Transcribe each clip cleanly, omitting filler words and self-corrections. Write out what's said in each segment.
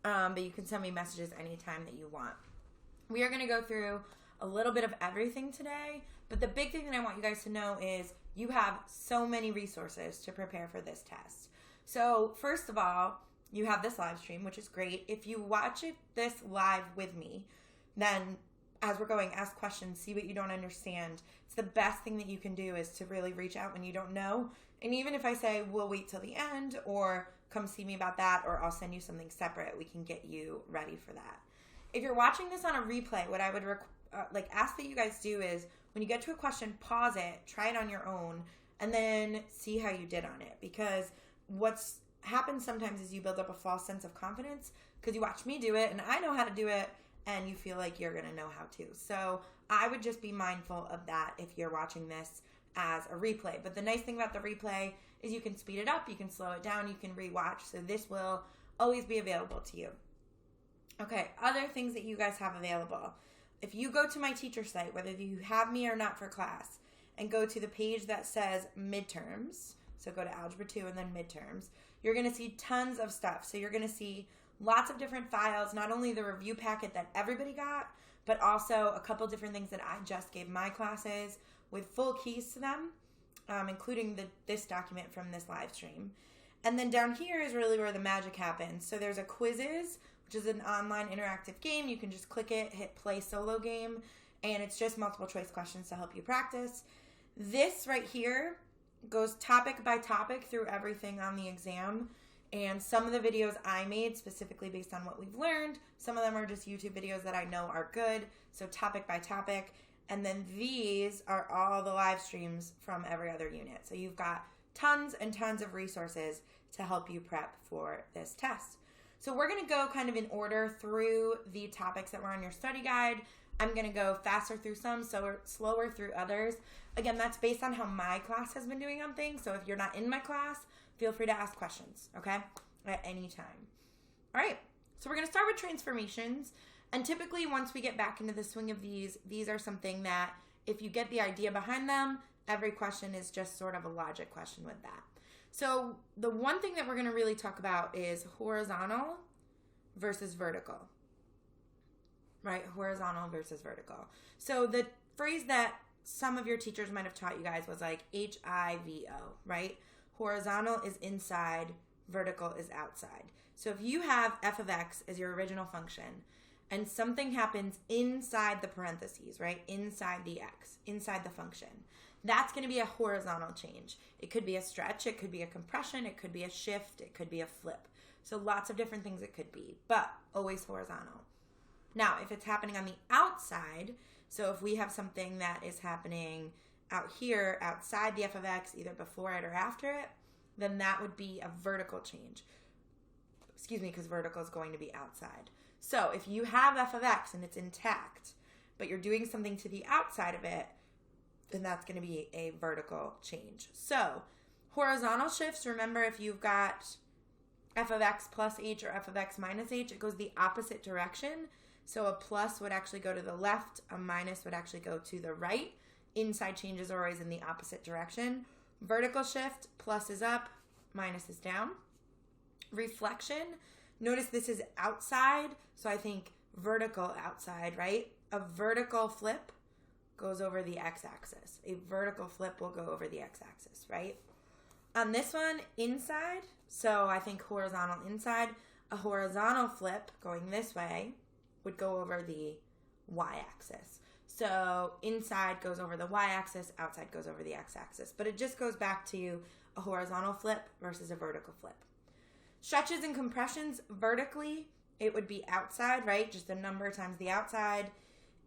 but you can send me messages anytime that you want. We are going to go through a little bit of everything today, but the big thing that I want you guys to know is you have so many resources to prepare for this test. So first of all, you have this live stream, which is great. If you watch this live with me, then as we're going, ask questions, see what you don't understand. It's the best thing that you can do is to really reach out when you don't know. And even if I say, we'll wait till the end, or come see me about that, or I'll send you something separate, we can get you ready for that. If you're watching this on a replay, what I would ask that you guys do is when you get to a question, pause it, try it on your own, and then see how you did on it. Because what's happens sometimes is you build up a false sense of confidence because you watch me do it and I know how to do it, and you feel like you're going to know how to. So I would just be mindful of that if you're watching this as a replay. But the nice thing about the replay is you can speed it up, you can slow it down, you can rewatch. So this will always be available to you. Okay, other things that you guys have available. If you go to my teacher site, whether you have me or not for class, and go to the page that says Midterms, so go to Algebra 2 and then Midterms, you're going to see tons of stuff. So you're going to see lots of different files, not only the review packet that everybody got, but also a couple different things that I just gave my classes with full keys to them, including this document from this live stream. And then down here is really where the magic happens. So there's a quizzes, which is an online interactive game. You can just click it, hit play solo game, and it's just multiple choice questions to help you practice. This right here goes topic by topic through everything on the exam. And some of the videos I made specifically based on what we've learned, some of them are just YouTube videos that I know are good, so topic by topic. And then these are all the live streams from every other unit. So you've got tons and tons of resources to help you prep for this test. So we're going to go kind of in order through the topics that were on your study guide. I'm going to go faster through some, slower through others. Again, that's based on how my class has been doing on things. So if you're not in my class, feel free to ask questions, okay, at any time. All right, so we're going to start with transformations. And typically, once we get back into the swing of these are something that if you get the idea behind them, every question is just sort of a logic question with that. So the one thing that we're going to really talk about is horizontal versus vertical, right? Horizontal versus vertical. So the phrase that some of your teachers might have taught you guys was like HIVO, right? Horizontal is inside, vertical is outside. So if you have f of x as your original function and something happens inside the parentheses, right? Inside the x, inside the function, that's going to be a horizontal change. It could be a stretch, it could be a compression, it could be a shift, it could be a flip. So lots of different things it could be, but always horizontal. Now, if it's happening on the outside, so if we have something that is happening out here, outside the f of x, either before it or after it, then that would be a vertical change. Excuse me, because vertical is going to be outside. So if you have f of x and it's intact, but you're doing something to the outside of it, then that's going to be a vertical change. So horizontal shifts, remember if you've got f of x plus h or f of x minus h, it goes the opposite direction. So a plus would actually go to the left, a minus would actually go to the right. Inside changes are always in the opposite direction. Vertical shift, plus is up, minus is down. Reflection, notice this is outside, so I think vertical outside, right? A vertical flip goes over the x-axis. A vertical flip will go over the x-axis, right? On this one, inside, so I think horizontal inside. A horizontal flip going this way would go over the y-axis. So inside goes over the y-axis, outside goes over the x-axis. But it just goes back to a horizontal flip versus a vertical flip. Stretches and compressions, vertically, it would be outside, right? Just a number times the outside.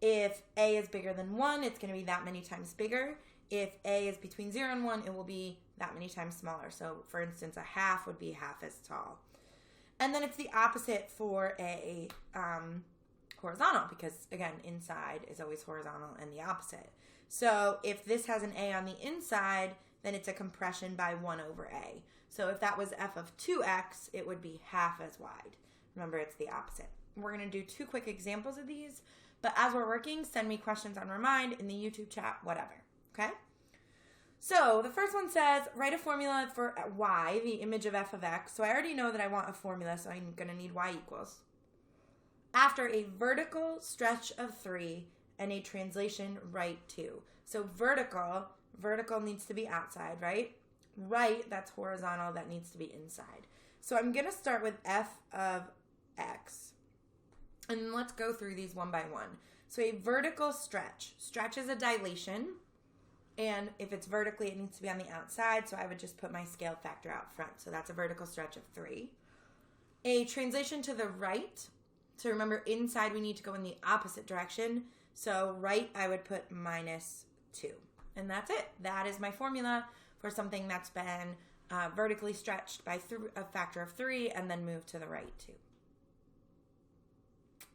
If a is bigger than 1, it's going to be that many times bigger. If a is between 0 and 1, it will be that many times smaller. So, for instance, a half would be half as tall. And then it's the opposite for a horizontal because, again, inside is always horizontal and the opposite. So if this has an a on the inside, then it's a compression by 1 over a. So if that was f of 2x, it would be half as wide. Remember, it's the opposite. We're going to do 2 quick examples of these, but as we're working, send me questions on Remind, in the YouTube chat, whatever, okay? So the first one says, write a formula for y, the image of f of x. So I already know that I want a formula, so I'm going to need y equals. After a vertical stretch of 3 and a translation right 2. So vertical needs to be outside, right? Right, that's horizontal, that needs to be inside. So I'm going to start with f of x. And let's go through these one by one. So a vertical stretch. Stretch is a dilation. And if it's vertically, it needs to be on the outside. So I would just put my scale factor out front. So that's a vertical stretch of 3. A translation to the right. So remember, inside we need to go in the opposite direction. So right, I would put -2. And that's it. That is my formula for something that's been vertically stretched by a factor of 3 and then moved to the right 2.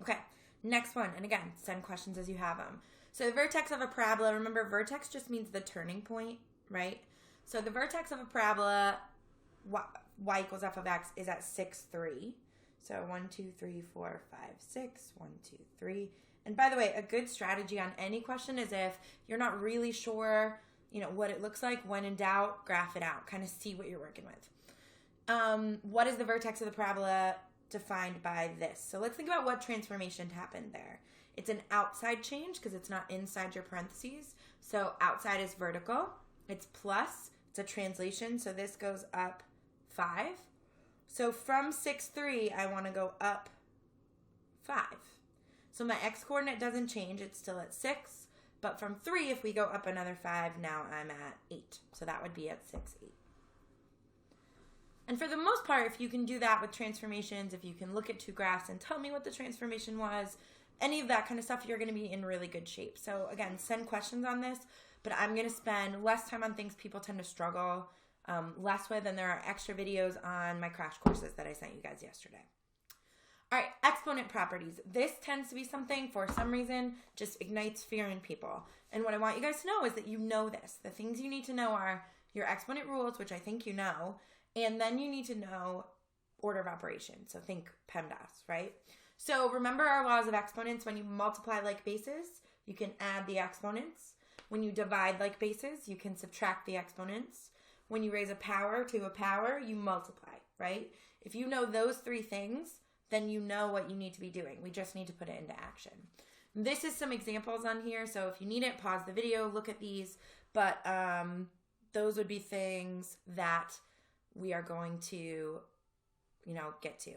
Okay, next one. And again, send questions as you have them. So the vertex of a parabola, remember vertex just means the turning point, right? So the vertex of a parabola, y equals f of x, is at 6, 3. So 1, 2, 3, 4, 5, 6, 1, 2, 3. And by the way, a good strategy on any question is if you're not really sure, what it looks like, when in doubt, graph it out. Kind of see what you're working with. What is the vertex of the parabola defined by this? So let's think about what transformation happened there. It's an outside change because it's not inside your parentheses. So outside is vertical. It's plus. It's a translation. So this goes up 5. So from 6, 3, I want to go up 5. So my x-coordinate doesn't change. It's still at 6. But from 3, if we go up another 5, now I'm at 8. So that would be at 6, 8. And for the most part, if you can do that with transformations, if you can look at two graphs and tell me what the transformation was, any of that kind of stuff, you're going to be in really good shape. So again, send questions on this, but I'm going to spend less time on things people tend to struggle less with, and there are extra videos on my crash courses that I sent you guys yesterday. All right, exponent properties. This tends to be something, for some reason, just ignites fear in people. And what I want you guys to know is that you know this. The things you need to know are your exponent rules, which I think you know, and then you need to know order of operation. So think PEMDAS, right? So remember our laws of exponents. When you multiply like bases, you can add the exponents. When you divide like bases, you can subtract the exponents. When you raise a power to a power, you multiply, right? If you know those three things, then you know what you need to be doing. We just need to put it into action. This is some examples on here, so if you need it, pause the video, look at these. But those would be things that we are going to, get to.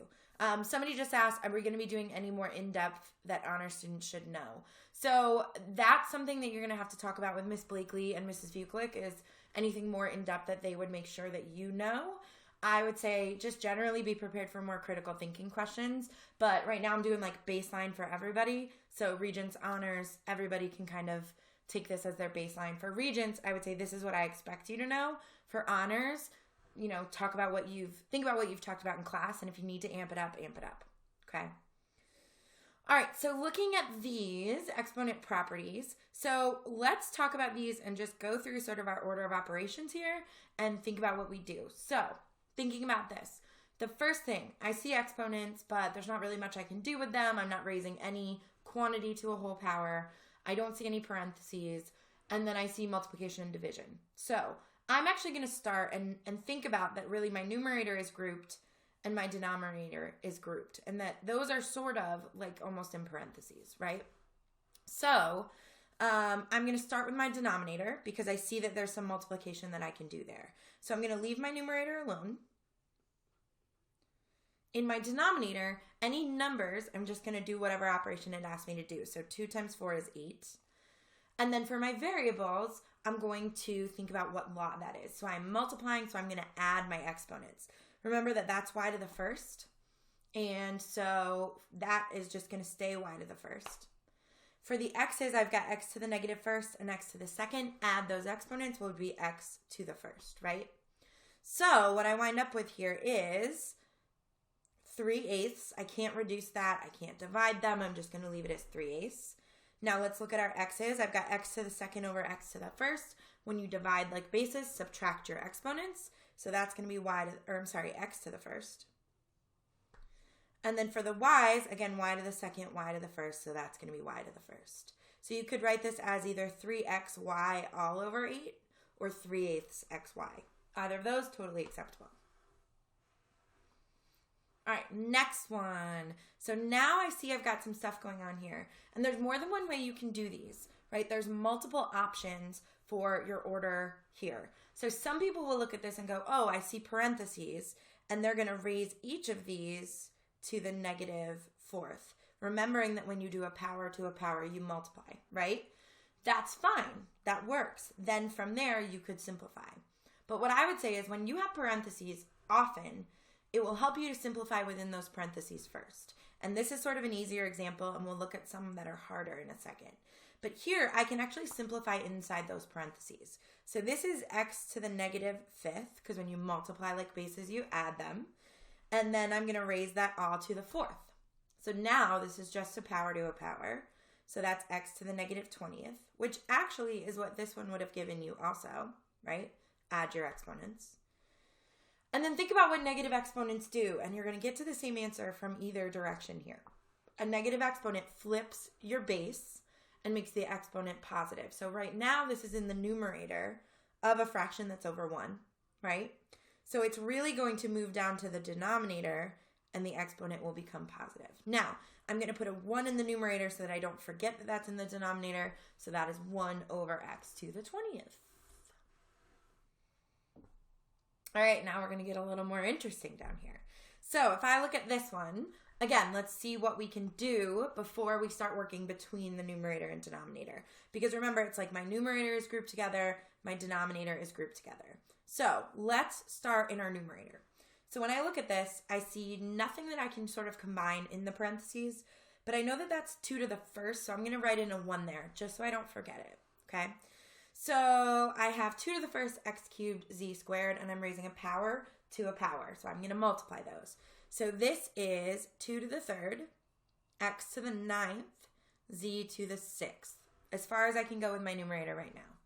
Somebody just asked, are we going to be doing any more in-depth that honor students should know? So that's something that you're going to have to talk about with Miss Blakely and Mrs. Vuclick, is anything more in-depth that they would make sure that you know. I would say just generally be prepared for more critical thinking questions. But right now I'm doing like baseline for everybody. So Regents, honors, everybody can kind of take this as their baseline. For Regents, I would say this is what I expect you to know. For honors, think about what you've talked about in class, and if you need to amp it up, okay? All right, so looking at these exponent properties, so let's talk about these and just go through sort of our order of operations here and think about what we do. So thinking about this, the first thing, I see exponents, but there's not really much I can do with them. I'm not raising any quantity to a whole power. I don't see any parentheses, and then I see multiplication and division. So I'm actually going to start and think about that really my numerator is grouped and my denominator is grouped, and that those are sort of like almost in parentheses, right? So I'm going to start with my denominator because I see that there's some multiplication that I can do there. So I'm going to leave my numerator alone. In my denominator, any numbers, I'm just going to do whatever operation it asks me to do. So 2 times 4 is 8. And then for my variables, I'm going to think about what law that is. So I'm multiplying, so I'm going to add my exponents. Remember that that's y to the first. And so that is just going to stay y to the first. For the x's, I've got x to the negative first and x to the second. Add those exponents will be x to the first, right? So what I wind up with here is 3/8. I can't reduce that. I can't divide them. I'm just going to leave it as 3/8. Now let's look at our x's. I've got x to the second over x to the first. When you divide like bases, subtract your exponents. So that's going to be x to the first. And then for the y's, again, y to the second, y to the first. So that's going to be y to the first. So you could write this as either 3xy all over 8 or 3/8 xy. Either of those, totally acceptable. All right, next one. So now I see I've got some stuff going on here. And there's more than one way you can do these, right? There's multiple options for your order here. So some people will look at this and go, oh, I see parentheses, and they're going to raise each of these to the -4th. Remembering that when you do a power to a power, you multiply, right? That's fine. That works. Then from there, you could simplify. But what I would say is when you have parentheses, often it will help you to simplify within those parentheses first. And this is sort of an easier example, and we'll look at some that are harder in a second. But here, I can actually simplify inside those parentheses. So this is x to the -5th, because when you multiply like bases, you add them. And then I'm going to raise that all to the 4th. So now this is just a power to a power. So that's x to the -20th, which actually is what this one would have given you also, right? Add your exponents. And then think about what negative exponents do, and you're going to get to the same answer from either direction here. A negative exponent flips your base and makes the exponent positive. So right now, this is in the numerator of a fraction that's over 1, right? So it's really going to move down to the denominator, and the exponent will become positive. Now, I'm going to put a 1 in the numerator so that I don't forget that that's in the denominator. So that is 1 over x to the 20th. All right, now we're going to get a little more interesting down here. So if I look at this one, again, let's see what we can do before we start working between the numerator and denominator. Because remember, it's like my numerator is grouped together, my denominator is grouped together. So let's start in our numerator. So when I look at this, I see nothing that I can sort of combine in the parentheses, but I know that that's 2 to the 1st, so I'm going to write in a 1 there, just so I don't forget it, okay? So I have 2 to the 1st x cubed z squared, and I'm raising a power to a power, so I'm going to multiply those. So this is 2 to the 3rd, x to the 9th, z to the 6th, as far as I can go with my numerator right now.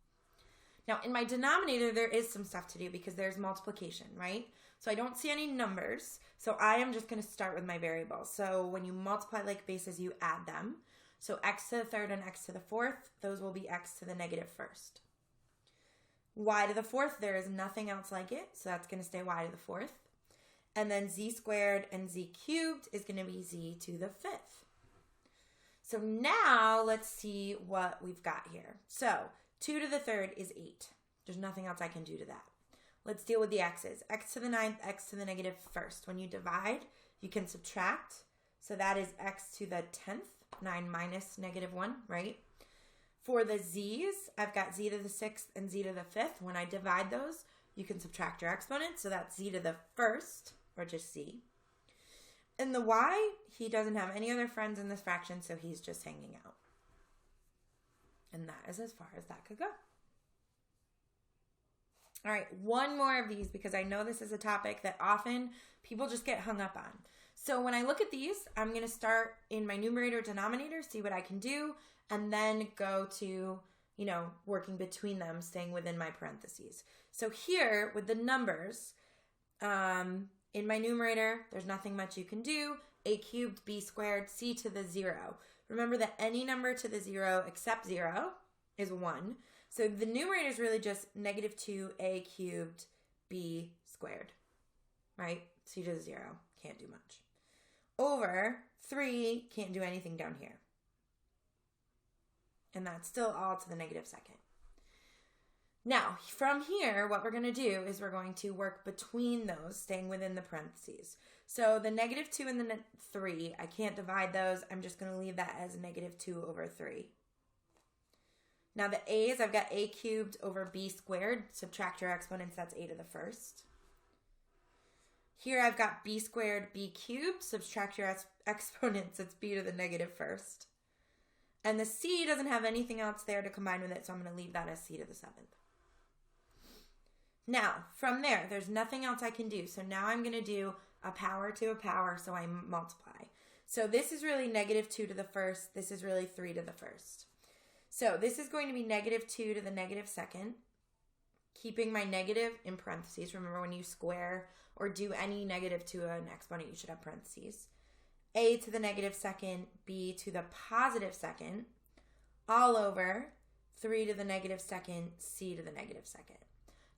Now, in my denominator, there is some stuff to do because there's multiplication, right? So I don't see any numbers, so I am just going to start with my variables. So when you multiply like bases, you add them. So x to the 3rd and x to the 4th, those will be x to the -1st. Y to the 4th, there is nothing else like it, so that's going to stay y to the 4th. And then z squared and z cubed is going to be z to the 5th. So now let's see what we've got here. So 2 to the 3rd is 8. There's nothing else I can do to that. Let's deal with the x's. X to the 9th, x to the -1st. When you divide, you can subtract. So that is x to the 10th, 9 minus -1, right? For the z's, I've got z to the 6th and z to the 5th. When I divide those, you can subtract your exponent. So that's z to the 1st, or just z. And the y, he doesn't have any other friends in this fraction, so he's just hanging out. And that is as far as that could go. All right, one more of these because I know this is a topic that often people just get hung up on. So when I look at these, I'm going to start in my numerator denominator, see what I can do, and then go to, working between them, staying within my parentheses. So here with the numbers, in my numerator, there's nothing much you can do. A cubed, b squared, c to the 0. Remember that any number to the 0 except 0 is 1. So the numerator is really just -2a cubed b squared, right? C to the 0, can't do much. Over 3, can't do anything down here. And that's still all to the -2nd. Now, from here, what we're going to do is we're going to work between those, staying within the parentheses. So the -2 and the 3, I can't divide those. I'm just going to leave that as -2 over 3. Now the a's, I've got a cubed over b squared. Subtract your exponents, that's a to the 1st. Here I've got b squared, b cubed. Subtract your exponents, it's b to the -1st. And the c doesn't have anything else there to combine with it, so I'm going to leave that as c to the 7th. Now, from there, there's nothing else I can do. So now I'm going to do a power to a power, so I multiply. So this is really -2 to the 1st. This is really 3 to the 1st. So this is going to be -2 to the -2nd, keeping my negative in parentheses. Remember, when you square or do any negative to an exponent, you should have parentheses. A to the -2nd, b to the +2nd, all over 3 to the negative second, c to the negative second.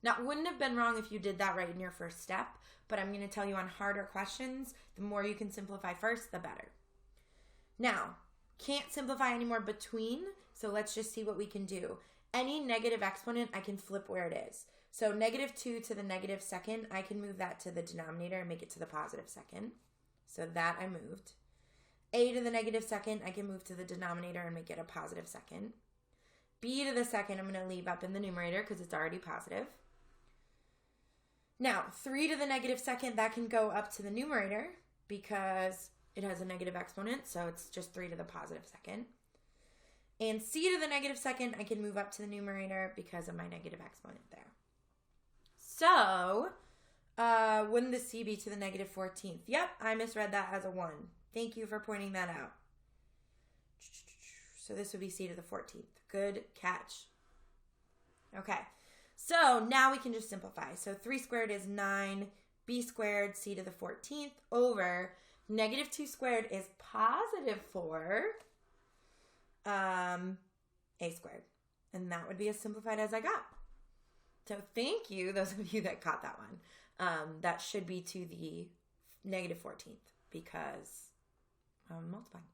Now, it wouldn't have been wrong if you did that right in your first step, but I'm going to tell you on harder questions, the more you can simplify first, the better. Now, can't simplify anymore between, so let's just see what we can do. Any negative exponent, I can flip where it is. So negative 2 to the negative second, I can move that to the denominator and make it to the positive second. So that I moved. A to the negative second, I can move to the denominator and make it a positive second. B to the second, I'm going to leave up in the numerator because it's already positive. Now, 3 to the negative second, that can go up to the numerator because it has a negative exponent, so it's just 3 to the positive second. And c to the negative second, I can move up to the numerator because of my negative exponent there. So, wouldn't the c be to the negative 14th? Yep, I misread that as a 1. Thank you for pointing that out. So this would be c to the 14th. Good catch. Okay, so now we can just simplify. So 3 squared is 9, b squared, c to the 14th, over negative 2 squared is positive 4, a squared. And that would be as simplified as I got. So thank you, those of you that caught that one. That should be to the negative 14th because multiplying.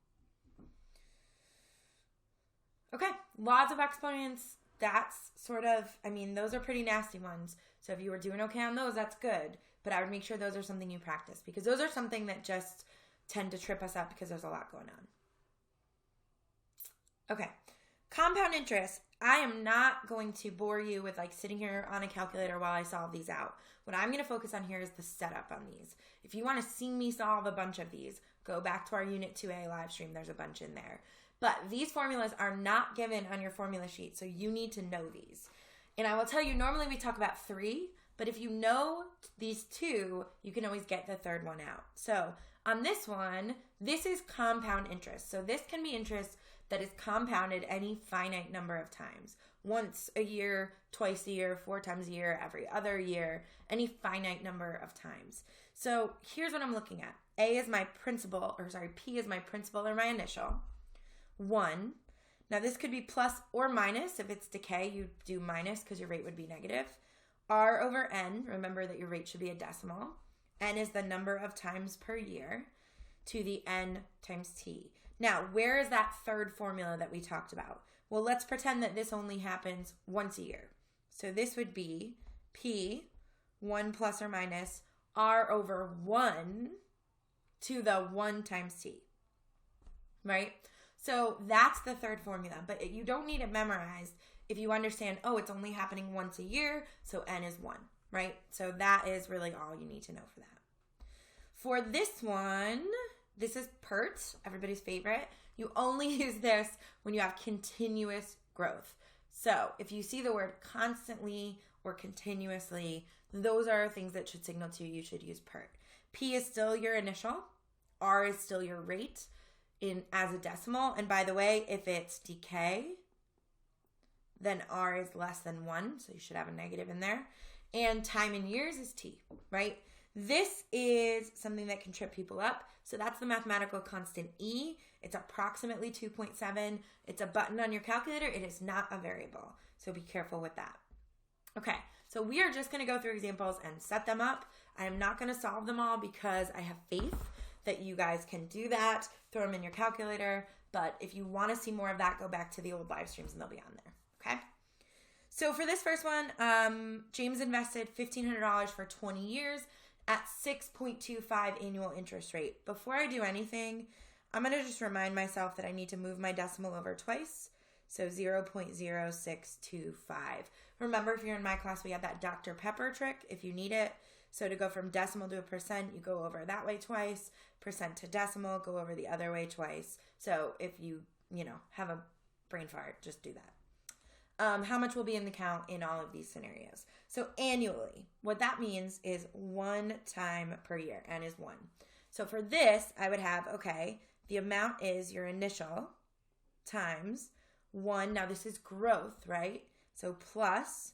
Okay, laws of exponents, that's sort of, those are pretty nasty ones. So if you were doing okay on those, that's good. But I would make sure those are something you practice because those are something that just tend to trip us up because there's a lot going on. Okay, compound interest. I am not going to bore you with sitting here on a calculator while I solve these out. What I'm going to focus on here is the setup on these. If you want to see me solve a bunch of these, go back to our Unit 2A live stream. There's a bunch in there. But these formulas are not given on your formula sheet, so you need to know these. And I will tell you, normally we talk about 3, but if you know these 2, you can always get the third one out. So on this one, this is compound interest. So this can be interest that is compounded any finite number of times. Once a year, twice a year, 4 times a year, every other year, any finite number of times. So here's what I'm looking at. P is my principal or my initial. 1. Now this could be plus or minus. If it's decay, you do minus because your rate would be negative. R over N, remember that your rate should be a decimal. N is the number of times per year to the N times T. Now, where is that third formula that we talked about? Well, let's pretend that this only happens once a year. So this would be P, 1 plus or minus, R over 1 to the 1 times T, right? So that's the third formula, but you don't need it memorized if you understand, it's only happening once a year, so N is 1, right? So that is really all you need to know for that. For this one, this is PERT, everybody's favorite. You only use this when you have continuous growth. So if you see the word constantly or continuously, those are things that should signal to you should use PERT. P is still your initial. R is still your rate as a decimal. And by the way, if it's decay, then R is less than 1. So you should have a negative in there. And time in years is T, right? This is something that can trip people up. So that's the mathematical constant E. It's approximately 2.7. It's a button on your calculator. It is not a variable. So be careful with that. Okay, so we are just going to go through examples and set them up. I am not going to solve them all because I have faith that you guys can do that. Throw them in your calculator. But if you want to see more of that, go back to the old live streams and they'll be on there. Okay? So for this first one, James invested $1,500 for 20 years at 6.25 annual interest rate. Before I do anything, I'm going to just remind myself that I need to move my decimal over twice. So 0.0625. Remember, if you're in my class, we have that Dr. Pepper trick if you need it. So to go from decimal to a percent, you go over that way twice. Percent to decimal, go over the other way twice. So if you have a brain fart, just do that. How much will be in the count in all of these scenarios? So annually, what that means is 1 time per year, N is 1. So for this, I would have, the amount is your initial times 1. Now this is growth, right? So plus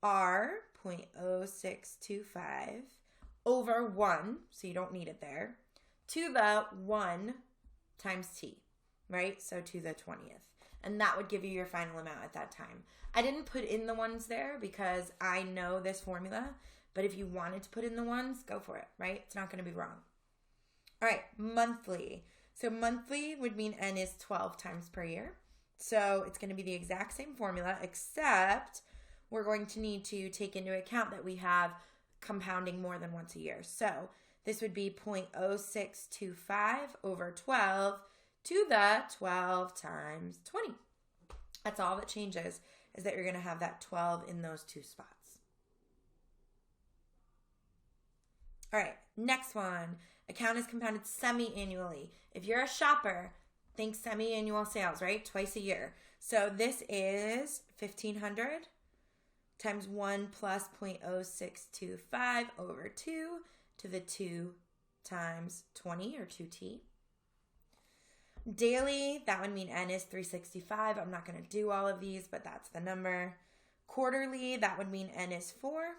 R, 0.0625 over 1, so you don't need it there, to the 1 times T, right? So to the 20th. and that would give you your final amount at that time. I didn't put in the ones there because I know this formula, but if you wanted to put in the ones, go for it, right? It's not going to be wrong. All right, monthly. So monthly would mean n is 12 times per year. So it's going to be the exact same formula, except we're going to need to take into account that we have compounding more than once a year. So this would be 0.0625 over 12 to the 12 times 20. That's all that changes, is that you're going to have that 12 in those two spots. All right, next one. Account is compounded semi-annually. If you're a shopper, think semi-annual sales, right? Twice a year. So this is 1,500 times 1 plus 0.0625 over 2 to the 2 times 20, or 2t. Daily, that would mean n is 365. I'm not going to do all of these, but that's the number. Quarterly, that would mean n is 4.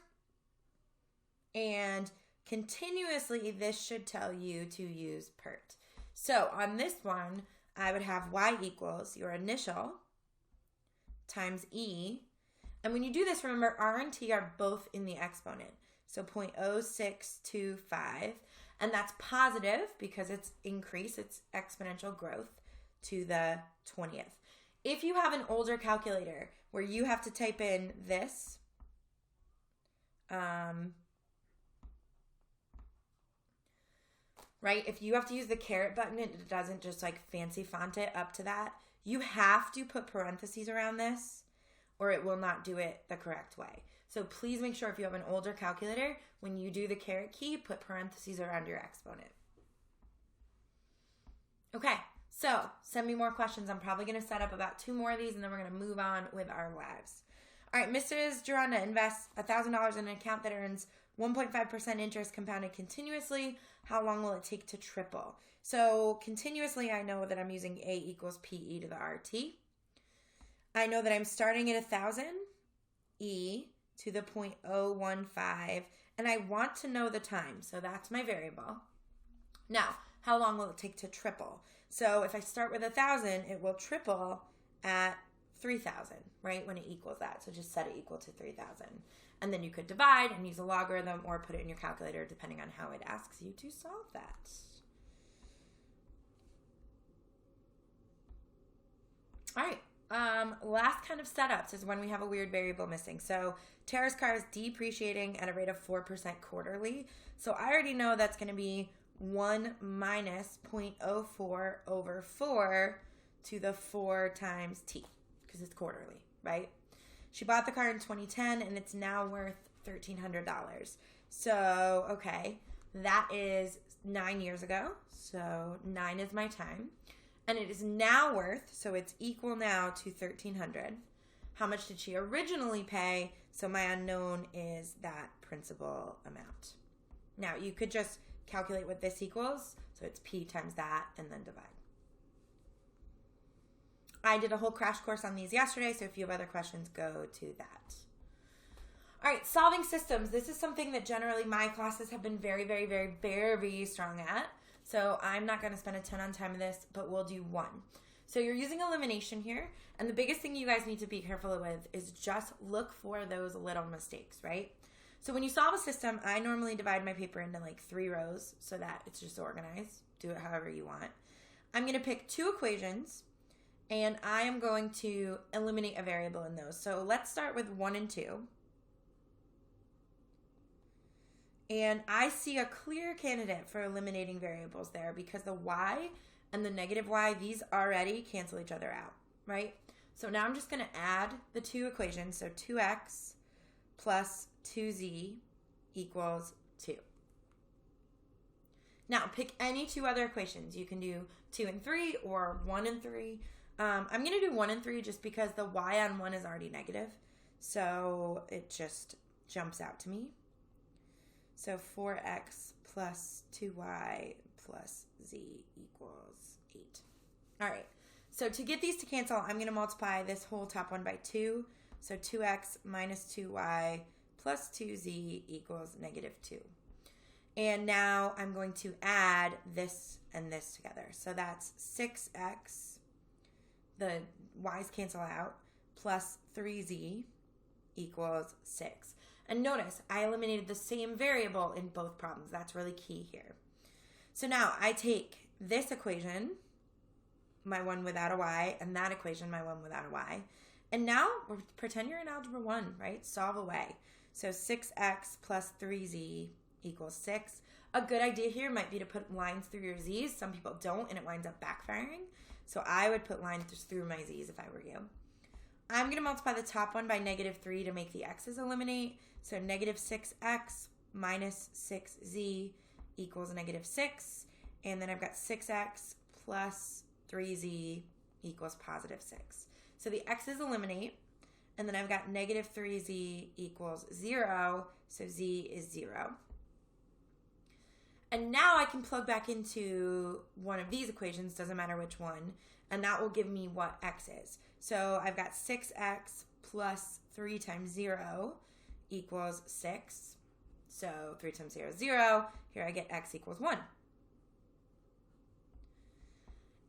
And continuously, this should tell you to use PERT. So on this one, I would have y equals your initial times e. And when you do this, remember r and t are both in the exponent. So 0.0625. And that's positive because it's increase, it's exponential growth to the 20th. If you have an older calculator where you have to type in this, right? If you have to use the caret button and it doesn't just like fancy font it up to that, you have to put parentheses around this or it will not do it the correct way. So please make sure if you have an older calculator, when you do the caret key, put parentheses around your exponent. Okay, so send me more questions. I'm probably going to set up about 2 more of these and then we're going to move on with our lives. All right, Mrs. Geronda invests $1,000 in an account that earns 1.5% interest compounded continuously. How long will it take to triple? So continuously, I know that I'm using A equals PE to the RT. I know that I'm starting at 1,000, E to the 0.015, and I want to know the time, so that's my variable. Now, how long will it take to triple? So if I start with 1,000, it will triple at 3,000, right, when it equals that. So just set it equal to 3,000. And then you could divide and use a logarithm or put it in your calculator depending on how it asks you to solve that. All right. Last kind of setups is when we have a weird variable missing. So Tara's car is depreciating at a rate of 4% quarterly. So I already know that's going to be 1 minus 0.04 over 4 to the 4 times t, because it's quarterly, right? She bought the car in 2010 and it's now worth $1,300. So, okay, that is 9 years ago. So 9 is my time. And it is now worth, so it's equal now to $1,300. How much did she originally pay? So my unknown is that principal amount. Now, you could just calculate what this equals. So it's P times that and then divide. I did a whole crash course on these yesterday, so if you have other questions, go to that. All right, solving systems. This is something that generally my classes have been very, very, very, very strong at. So I'm not going to spend a ton on time on this, but we'll do one. So you're using elimination here, and the biggest thing you guys need to be careful with is just look for those little mistakes, right? So when you solve a system, I normally divide my paper into like 3 rows so that it's just organized. Do it however you want. I'm going to pick 2 equations, and I am going to eliminate a variable in those. So let's start with 1 and 2. And I see a clear candidate for eliminating variables there because the y and the negative y, these already cancel each other out, right? So now I'm just going to add the 2 equations. So 2x plus 2z equals 2. Now pick any 2 other equations. You can do 2 and 3 or 1 and 3. I'm going to do 1 and 3 just because the y on 1 is already negative. So it just jumps out to me. So 4x plus 2y plus z equals 8. All right. So to get these to cancel, I'm going to multiply this whole top one by 2. So 2x minus 2y plus 2z equals negative 2. And now I'm going to add this and this together. So that's 6x the y's cancel out, plus 3z equals 6. And notice, I eliminated the same variable in both problems. That's really key here. So now I take this equation, my one without a y, and that equation, my one without a y. And now, pretend you're in Algebra 1, right? Solve away. So 6x plus 3z equals 6. A good idea here might be to put lines through your z's. Some people don't, and it winds up backfiring. So I would put lines through my z's if I were you. I'm going to multiply the top one by negative 3 to make the x's eliminate. So negative 6x minus 6z equals negative 6. And then I've got 6x plus 3z equals positive 6. So the x's eliminate. And then I've got negative 3z equals 0. So z is 0. And now I can plug back into one of these equations, doesn't matter which one, and that will give me what x is. So I've got 6x plus 3 times 0 equals 6. So 3 times 0 is 0. Here I get x equals 1.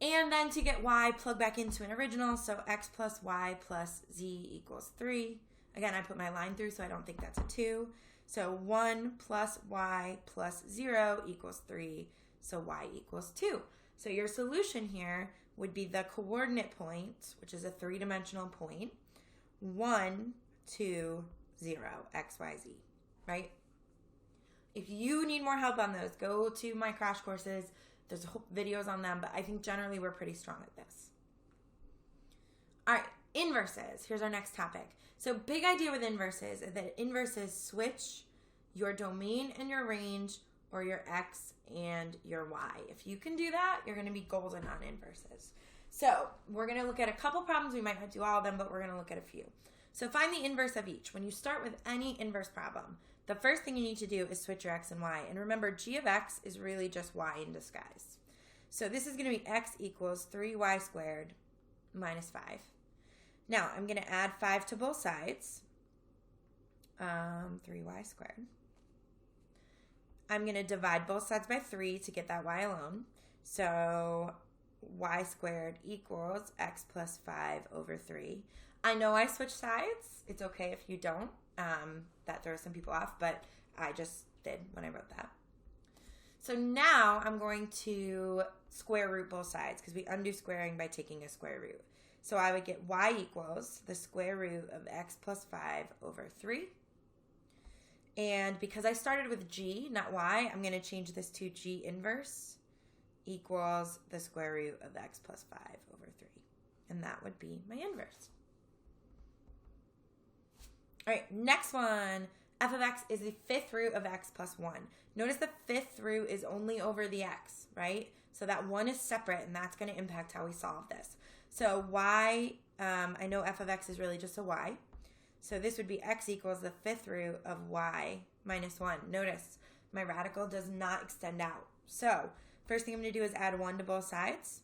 And then to get y, plug back into an original. So x plus y plus z equals 3. Again, I put my line through, so I don't think that's a 2. So 1 plus y plus 0 equals 3. So y equals 2. So your solution here would be the coordinate point, which is a three-dimensional point, 1, 2, 0, x, y, z, right? If you need more help on those, go to my crash courses. There's videos on them, but I think generally we're pretty strong at this. All right, inverses. Here's our next topic. So big idea with inverses is that inverses switch your domain and your range, or your x and your y. If you can do that, you're going to be golden on inverses. So we're going to look at a couple problems. We might not do all of them, but we're going to look at a few. So find the inverse of each. When you start with any inverse problem, the first thing you need to do is switch your x and y. And remember, g of x is really just y in disguise. So this is going to be x equals 3y squared minus 5. Now, I'm going to add 5 to both sides. 3y squared. I'm going to divide both sides by 3 to get that y alone. So y squared equals x plus 5 over 3. I know I switched sides. It's okay if you don't. That throws some people off, but I just did when I wrote that. So now I'm going to square root both sides because we undo squaring by taking a square root. So I would get y equals the square root of x plus 5 over 3. And because I started with g, not y, I'm going to change this to g inverse equals the square root of x plus 5 over 3. And that would be my inverse. All right, next one. F of x is the fifth root of x plus 1. Notice the fifth root is only over the x, right? So that 1 is separate, and that's going to impact how we solve this. So y, I know f of x is really just a y. So this would be x equals the fifth root of y minus 1. Notice my radical does not extend out. So first thing I'm going to do is add 1 to both sides.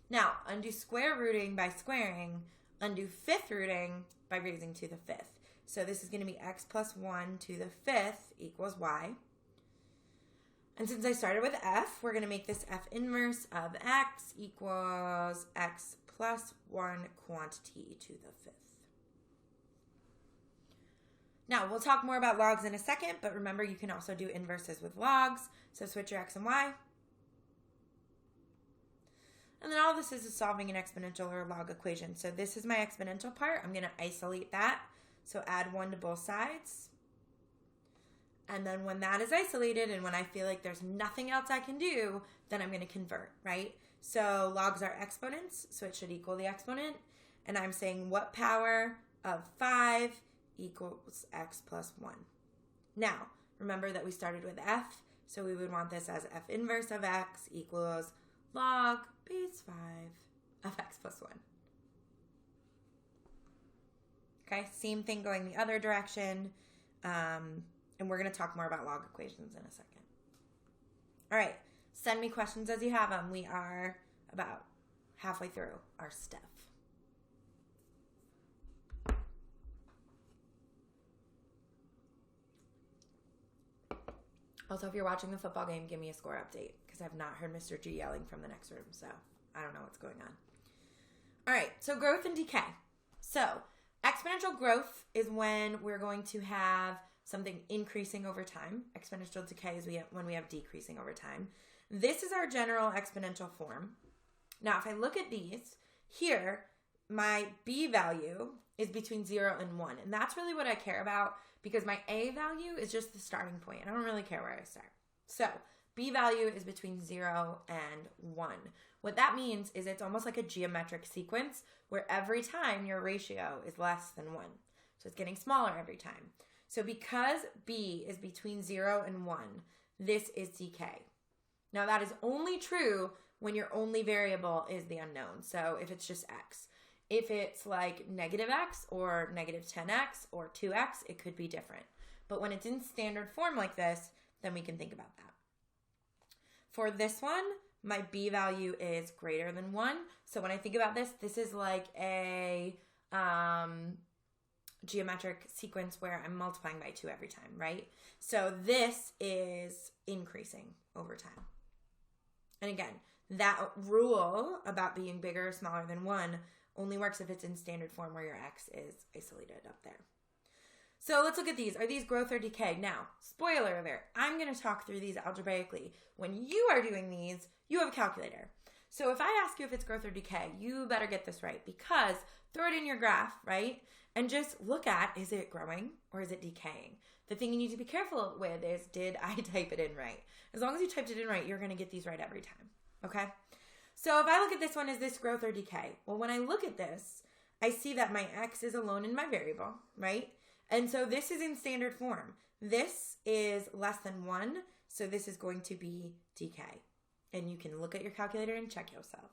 Now, undo square rooting by squaring, undo fifth rooting by raising to the fifth. So this is going to be x plus 1 to the fifth equals y. And since I started with f, we're going to make this f inverse of x equals x plus 1 quantity to the fifth. Now, we'll talk more about logs in a second, but remember you can also do inverses with logs. So switch your x and y. And then all this is solving an exponential or log equation. So this is my exponential part. I'm going to isolate that. So add 1 to both sides. And then when that is isolated and when I feel like there's nothing else I can do, then I'm going to convert, right? So logs are exponents, so it should equal the exponent. And I'm saying what power of 5 equals x plus 1. Now, remember that we started with f, so we would want this as f inverse of x equals log base 5 of x plus 1. Okay, same thing going the other direction. And we're going to talk more about log equations in a second. All right, send me questions as you have them. We are about halfway through our stuff. Also, if you're watching the football game, give me a score update because I've not heard Mr. G yelling from the next room. So I don't know what's going on. All right, so growth and decay. So exponential growth is when we're going to have something increasing over time. Exponential decay is when we have decreasing over time. This is our general exponential form. Now, if I look at these, here, my b value is between 0 and 1. And that's really what I care about because my a value is just the starting point. I don't really care where I start. So b value is between 0 and 1. What that means is it's almost like a geometric sequence where every time your ratio is less than 1. So it's getting smaller every time. So because b is between 0 and 1, this is decay. Now that is only true when your only variable is the unknown. So if it's just x. If it's like negative x or negative 10x or 2x, it could be different. But when it's in standard form like this, then we can think about that. For this one, my b value is greater than 1. So when I think about this, this is like a geometric sequence where I'm multiplying by 2 every time, right? So this is increasing over time. And again, that rule about being bigger or smaller than 1 only works if it's in standard form where your x is isolated up there. So let's look at these. Are these growth or decay? Now, spoiler alert, I'm going to talk through these algebraically. When you are doing these, you have a calculator. So if I ask you if it's growth or decay, you better get this right because throw it in your graph, right? And just look at, is it growing or is it decaying? The thing you need to be careful with is, did I type it in right? As long as you typed it in right, you're going to get these right every time, okay? So if I look at this one, is this growth or decay? Well, when I look at this, I see that my x is alone in my variable, right? And so this is in standard form. This is less than 1, so this is going to be decay. And you can look at your calculator and check yourself.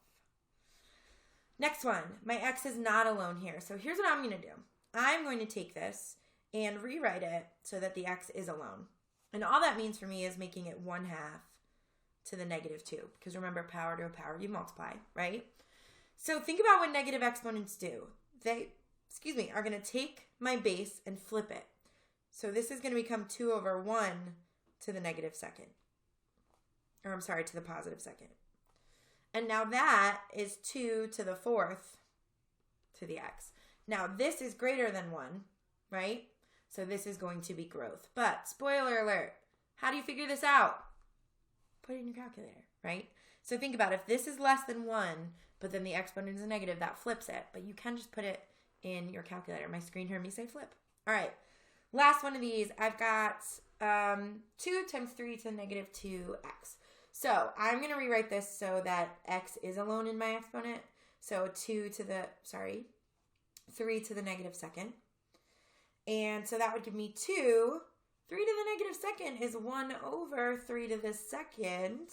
Next one, my x is not alone here. So here's what I'm going to do. I'm going to take this and rewrite it so that the x is alone. And all that means for me is making it 1/2 to the negative 2. Because remember, power to a power, you multiply, right? So think about what negative exponents do. They, are going to take my base and flip it. So this is going to become 2 over 1 to the negative second. Or I'm sorry, to the positive second. And now that is 2 to the 4th to the x. Now this is greater than 1, right? So this is going to be growth. But spoiler alert, how do you figure this out? Put it in your calculator, right? So think about if this is less than 1, but then the exponent is a negative, that flips it. But you can just put it in your calculator. My screen heard me say flip. All right, last one of these. I've got 2 times 3 to the negative 2x. So I'm going to rewrite this so that x is alone in my exponent. So 3 to the negative second. And so that would give me 2. 3 to the negative second is 1 over 3 to the second.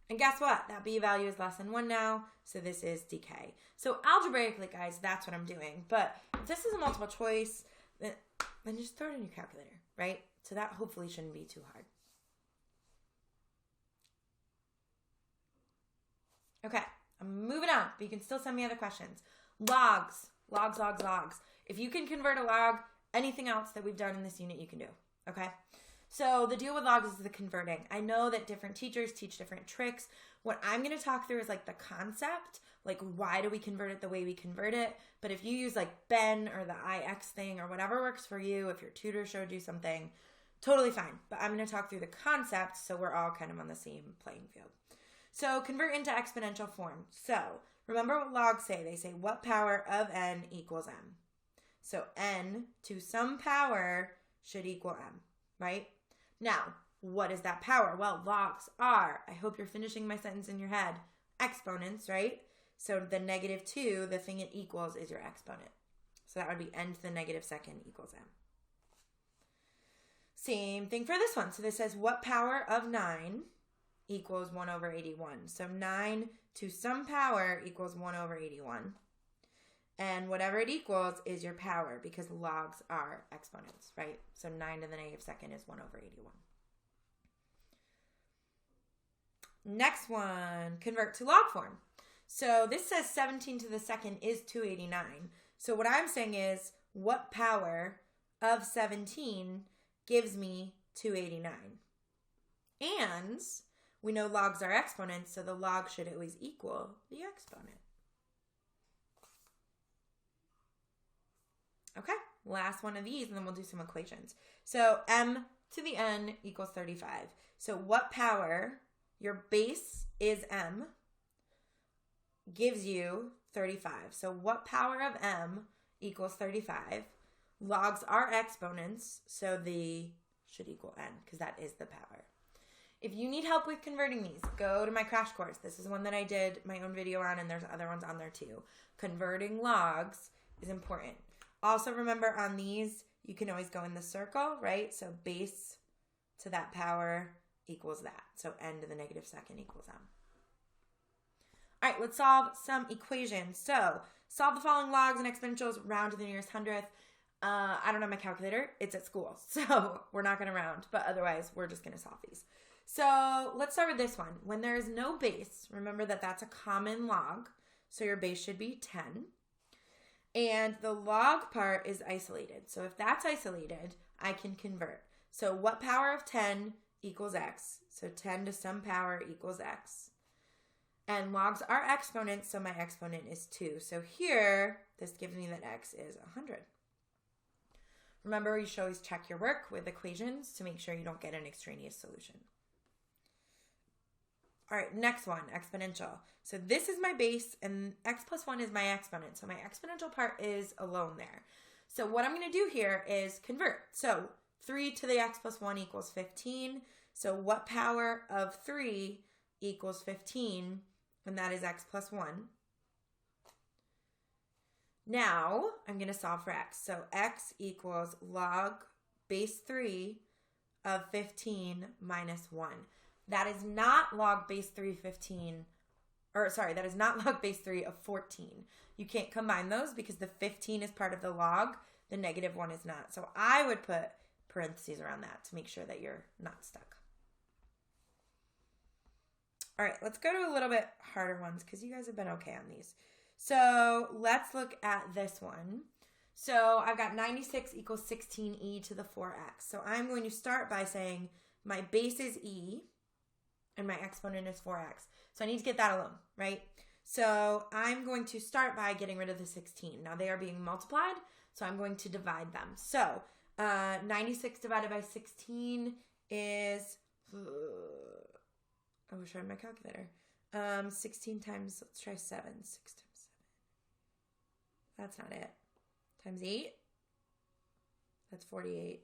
And guess what? That b value is less than 1 now, so this is decay. So algebraically, guys, that's what I'm doing. But if this is a multiple choice, then just throw it in your calculator, right? So that hopefully shouldn't be too hard. Okay, I'm moving on, but you can still send me other questions. Logs. If you can convert a log, anything else that we've done in this unit you can do, okay? So the deal with logs is the converting. I know that different teachers teach different tricks. What I'm going to talk through is like the concept, like why do we convert it the way we convert it? But if you use like Ben or the IX thing or whatever works for you, if your tutor showed you something, totally fine. But I'm going to talk through the concept so we're all kind of on the same playing field. So convert into exponential form. So remember what logs say. They say what power of n equals m. So n to some power should equal m, right? Now, what is that power? Well, logs are, I hope you're finishing my sentence in your head, exponents, right? So the negative 2, the thing it equals is your exponent. So that would be n to the negative second equals m. Same thing for this one. So this says what power of 9 equals 1 over 81. So 9 to some power equals 1 over 81. And whatever it equals is your power because logs are exponents, right? So 9 to the negative second is 1 over 81. Next one, convert to log form. So this says 17 to the second is 289. So what I'm saying is what power of 17 gives me 289? And We know logs are exponents, so the log should always equal the exponent. Okay, last one of these, and then we'll do some equations. So m to the n equals 35. So what power, your base is m, gives you 35. So what power of m equals 35? Logs are exponents, so the should equal n, because that is the power. If you need help with converting these, go to my crash course. This is one that I did my own video on, and there's other ones on there too. Converting logs is important. Also remember on these, you can always go in the circle, right? So base to that power equals that. So n to the negative second equals m. All right, let's solve some equations. So solve the following logs and exponentials, round to the nearest hundredth. I don't have my calculator. It's at school, so we're not going to round, but otherwise we're just going to solve these. So let's start with this one. When there is no base, remember that that's a common log, so your base should be 10. And the log part is isolated. So if that's isolated, I can convert. So what power of 10 equals x? So 10 to some power equals x. And logs are exponents, so my exponent is 2. So here, this gives me that x is 100. Remember, you should always check your work with equations to make sure you don't get an extraneous solution. All right, next one, exponential. So this is my base, and x plus 1 is my exponent. So my exponential part is alone there. So what I'm going to do here is convert. So 3 to the x plus 1 equals 15. So what power of 3 equals 15? And that is x plus 1. Now, I'm going to solve for x. So x equals log base 3 of 15 minus 1. That is not log base 3 15, or sorry, that is not log base 3 of 14. You can't combine those because the 15 is part of the log, the negative 1 is not. So I would put parentheses around that to make sure that you're not stuck. All right, let's go to a little bit harder ones because you guys have been okay on these. So let's look at this one. So I've got 96 equals 16e to the 4x. So I'm going to start by saying my base is e, and my exponent is 4x. So I need to get that alone, right? So I'm going to start by getting rid of the 16. Now they are being multiplied, so I'm going to divide them. So 96 divided by 16 is, I wish I had my calculator. 16 times, let's try 7. 6 times 7. That's not it. Times 8. That's 48.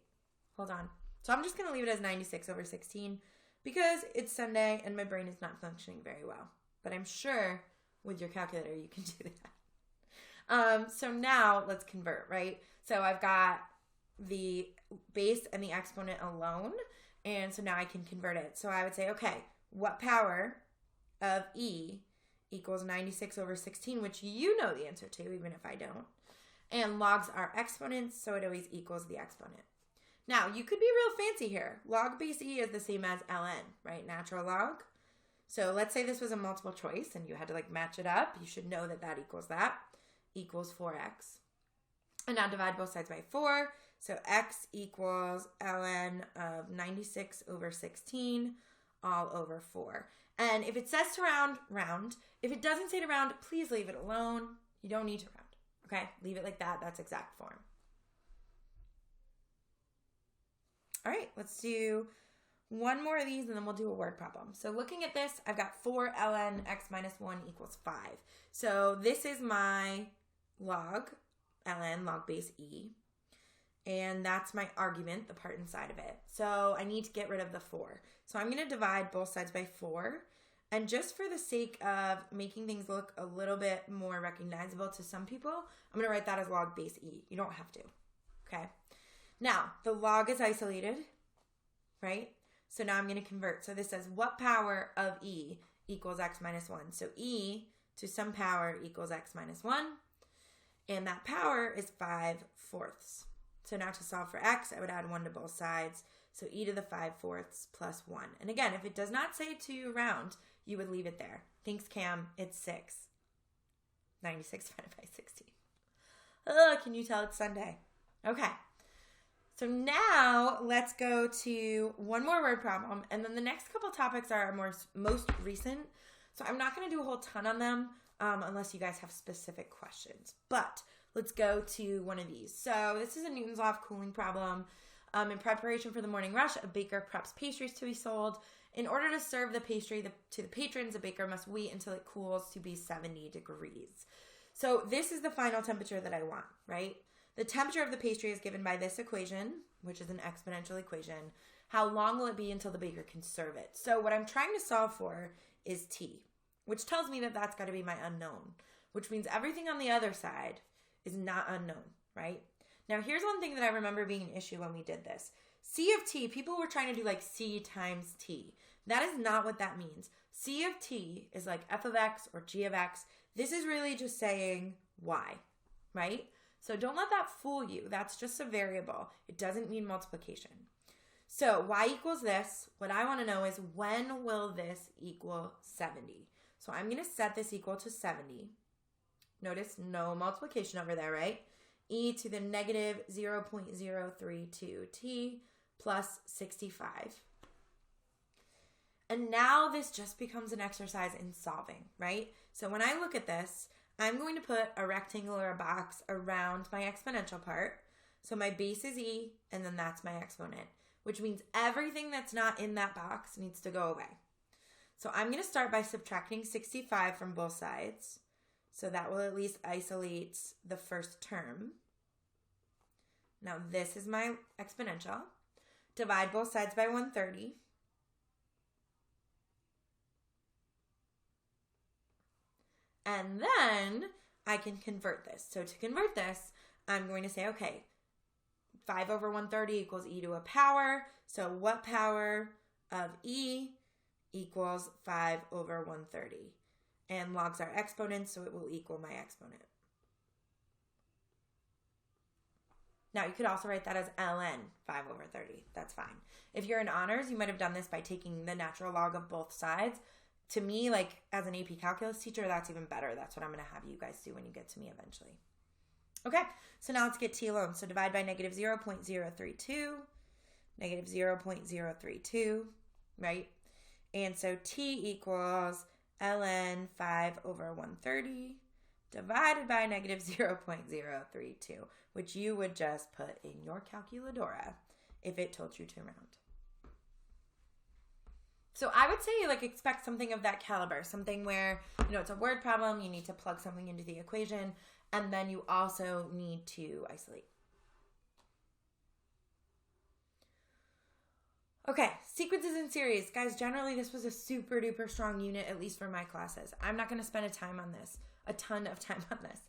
Hold on. So I'm just going to leave it as 96 over 16 because it's Sunday and my brain is not functioning very well. But I'm sure with your calculator you can do that. So now let's convert, right? So I've got the base and the exponent alone. And so now I can convert it. So I would say, okay, what power of e equals 96 over 16, which you know the answer to, even if I don't. And logs are exponents, so it always equals the exponent. Now, you could be real fancy here. Log base e is the same as ln, right? Natural log. So let's say this was a multiple choice and you had to like match it up. You should know that that equals 4x. And now divide both sides by 4. So x equals ln of 96 over 16 all over 4. And if it says to round, round. If it doesn't say to round, please leave it alone. You don't need to round. Okay? Leave it like that. That's exact form. All right, let's do one more of these and then we'll do a word problem. So looking at this, I've got 4 ln x minus 1 equals 5. So this is my log, ln, log base e. And that's my argument, the part inside of it. So I need to get rid of the 4. So I'm going to divide both sides by 4. And just for the sake of making things look a little bit more recognizable to some people, I'm going to write that as log base e. You don't have to. Okay? Now, the log is isolated, right? So now I'm going to convert. So this says what power of e equals x minus 1. So e to some power equals x minus 1. And that power is 5/4. So now to solve for x, I would add 1 to both sides. So e to the 5/4 plus 1. And again, if it does not say to round, you would leave it there. Thanks, Cam. It's 6. 96 divided by 16. Oh, can you tell it's Sunday? Okay. So now let's go to one more word problem. And then the next couple topics are most recent. So I'm not going to do a whole ton on them unless you guys have specific questions. But let's go to one of these. So this is a Newton's Law of Cooling problem. In preparation for the morning rush, a baker preps pastries to be sold. In order to serve the pastry to the patrons, a baker must wait until it cools to be 70 degrees. So this is the final temperature that I want, right? The temperature of the pastry is given by this equation, which is an exponential equation. How long will it be until the baker can serve it? So what I'm trying to solve for is t, which tells me that that's got to be my unknown, which means everything on the other side is not unknown, right? Now, here's one thing that I remember being an issue when we did this. C of t, people were trying to do like c times t. That is not what that means. C of t is like f of x or g of x. This is really just saying y, right? So don't let that fool you. That's just a variable. It doesn't mean multiplication. So y equals this. What I want to know is when will this equal 70? So I'm going to set this equal to 70. Notice no multiplication over there, right? E to the negative 0.032t plus 65. And now this just becomes an exercise in solving, right? So when I look at this, I'm going to put a rectangle or a box around my exponential part. So my base is e, and then that's my exponent, which means everything that's not in that box needs to go away. So I'm going to start by subtracting 65 from both sides. So that will at least isolate the first term. Now this is my exponential. Divide both sides by 130. And then I can convert this. So to convert this, I'm going to say, okay, 5 over 130 equals e to a power. So what power of e equals 5 over 130? And logs are exponents, so it will equal my exponent. Now, you could also write that as ln 5 over 30. That's fine. If you're in honors, you might have done this by taking the natural log of both sides. To me, like as an AP calculus teacher, that's even better. That's what I'm going to have you guys do when you get to me eventually. Okay, so now let's get t alone. So divide by negative 0.032, negative 0.032, right? And so t equals ln 5 over 130 divided by negative 0.032, which you would just put in your calculadora if it told you to round. So I would say like expect something of that caliber, something where, it's a word problem, you need to plug something into the equation, and then you also need to isolate. Okay, sequences and series. Guys, generally this was a super duper strong unit, at least for my classes. I'm not going to spend a ton of time on this.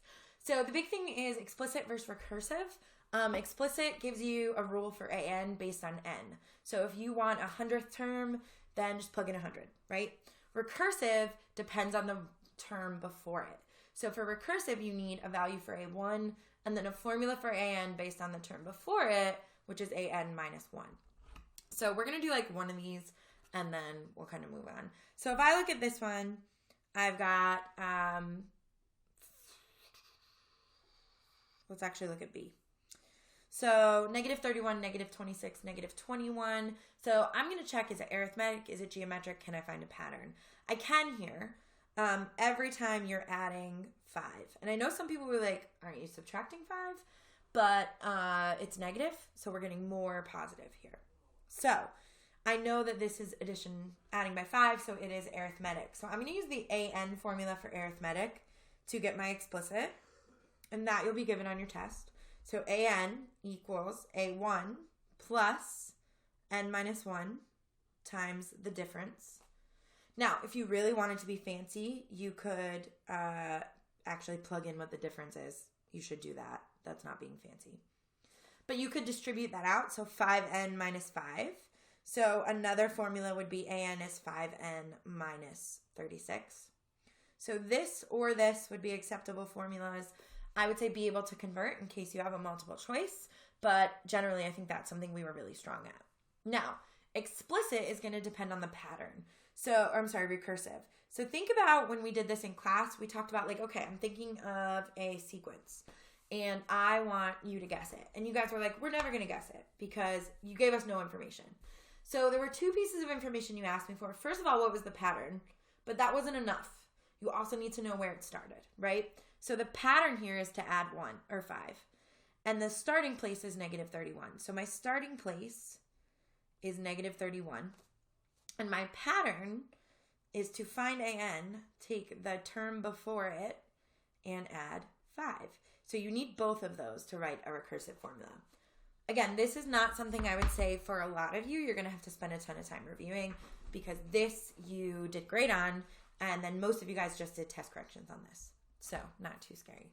So the big thing is explicit versus recursive. Explicit gives you a rule for an based on n. So if you want 100th term, then just plug in 100, right? Recursive depends on the term before it. So for recursive, you need a value for a1 and then a formula for an based on the term before it, which is an minus 1. So we're going to do like one of these and then we'll kind of move on. So if I look at this one, I've got, let's actually look at B. So negative 31, negative 26, negative 21. So I'm going to check, is it arithmetic? Is it geometric? Can I find a pattern? I can here every time you're adding 5. And I know some people were like, aren't you subtracting 5? But it's negative, so we're getting more positive here. So I know that this is addition, adding by 5, so it is arithmetic. So I'm going to use the an formula for arithmetic to get my explicit, and that you'll be given on your test. So an equals a1 plus n minus 1 times the difference. Now, if you really wanted to be fancy, you could actually plug in what the difference is. You should do that. That's not being fancy. But you could distribute that out, so 5n minus 5. So another formula would be an is 5n minus 36. So this or this would be acceptable formulas. I would say be able to convert in case you have a multiple choice, but generally I think that's something we were really strong at. Now, explicit is going to depend on the pattern. Recursive. So think about when we did this in class, we talked about like, okay, I'm thinking of a sequence. and I want you to guess it. And you guys were like, we're never going to guess it because you gave us no information. So there were two pieces of information you asked me for. First of all, what was the pattern? But that wasn't enough. You also need to know where it started, right? So the pattern here is to add 1 or 5. And the starting place is negative 31. So my starting place is negative 31. And my pattern is to find an, take the term before it, and add 5. So you need both of those to write a recursive formula. Again, this is not something I would say for a lot of you. You're going to have to spend a ton of time reviewing because this you did great on, and then most of you guys just did test corrections on this. So not too scary.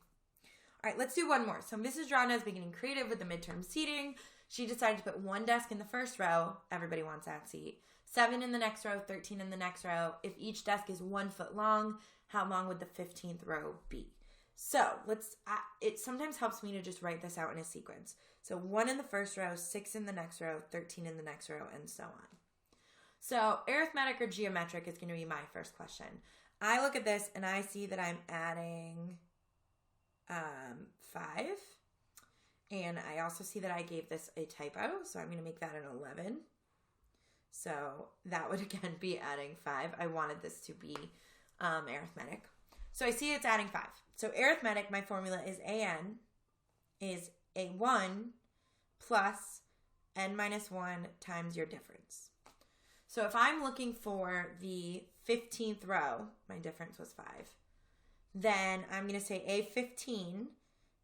All right, let's do one more. So Mrs. Drana is beginning creative with the midterm seating. She decided to put 1 desk in the first row. Everybody wants that seat. 7 in the next row, 13 in the next row. If each desk is 1 foot long, how long would the 15th row be? So it sometimes helps me to just write this out in a sequence. So 1 in the first row, 6 in the next row, 13 in the next row, and so on. So arithmetic or geometric is going to be my first question. I look at this and I see that I'm adding 5. And I also see that I gave this a typo, so I'm going to make that an 11. So that would again be adding 5. I wanted this to be arithmetic. So I see it's adding 5. So arithmetic, my formula is AN is A1 plus N minus 1 times your difference. So if I'm looking for the 15th row, my difference was 5, then I'm going to say A15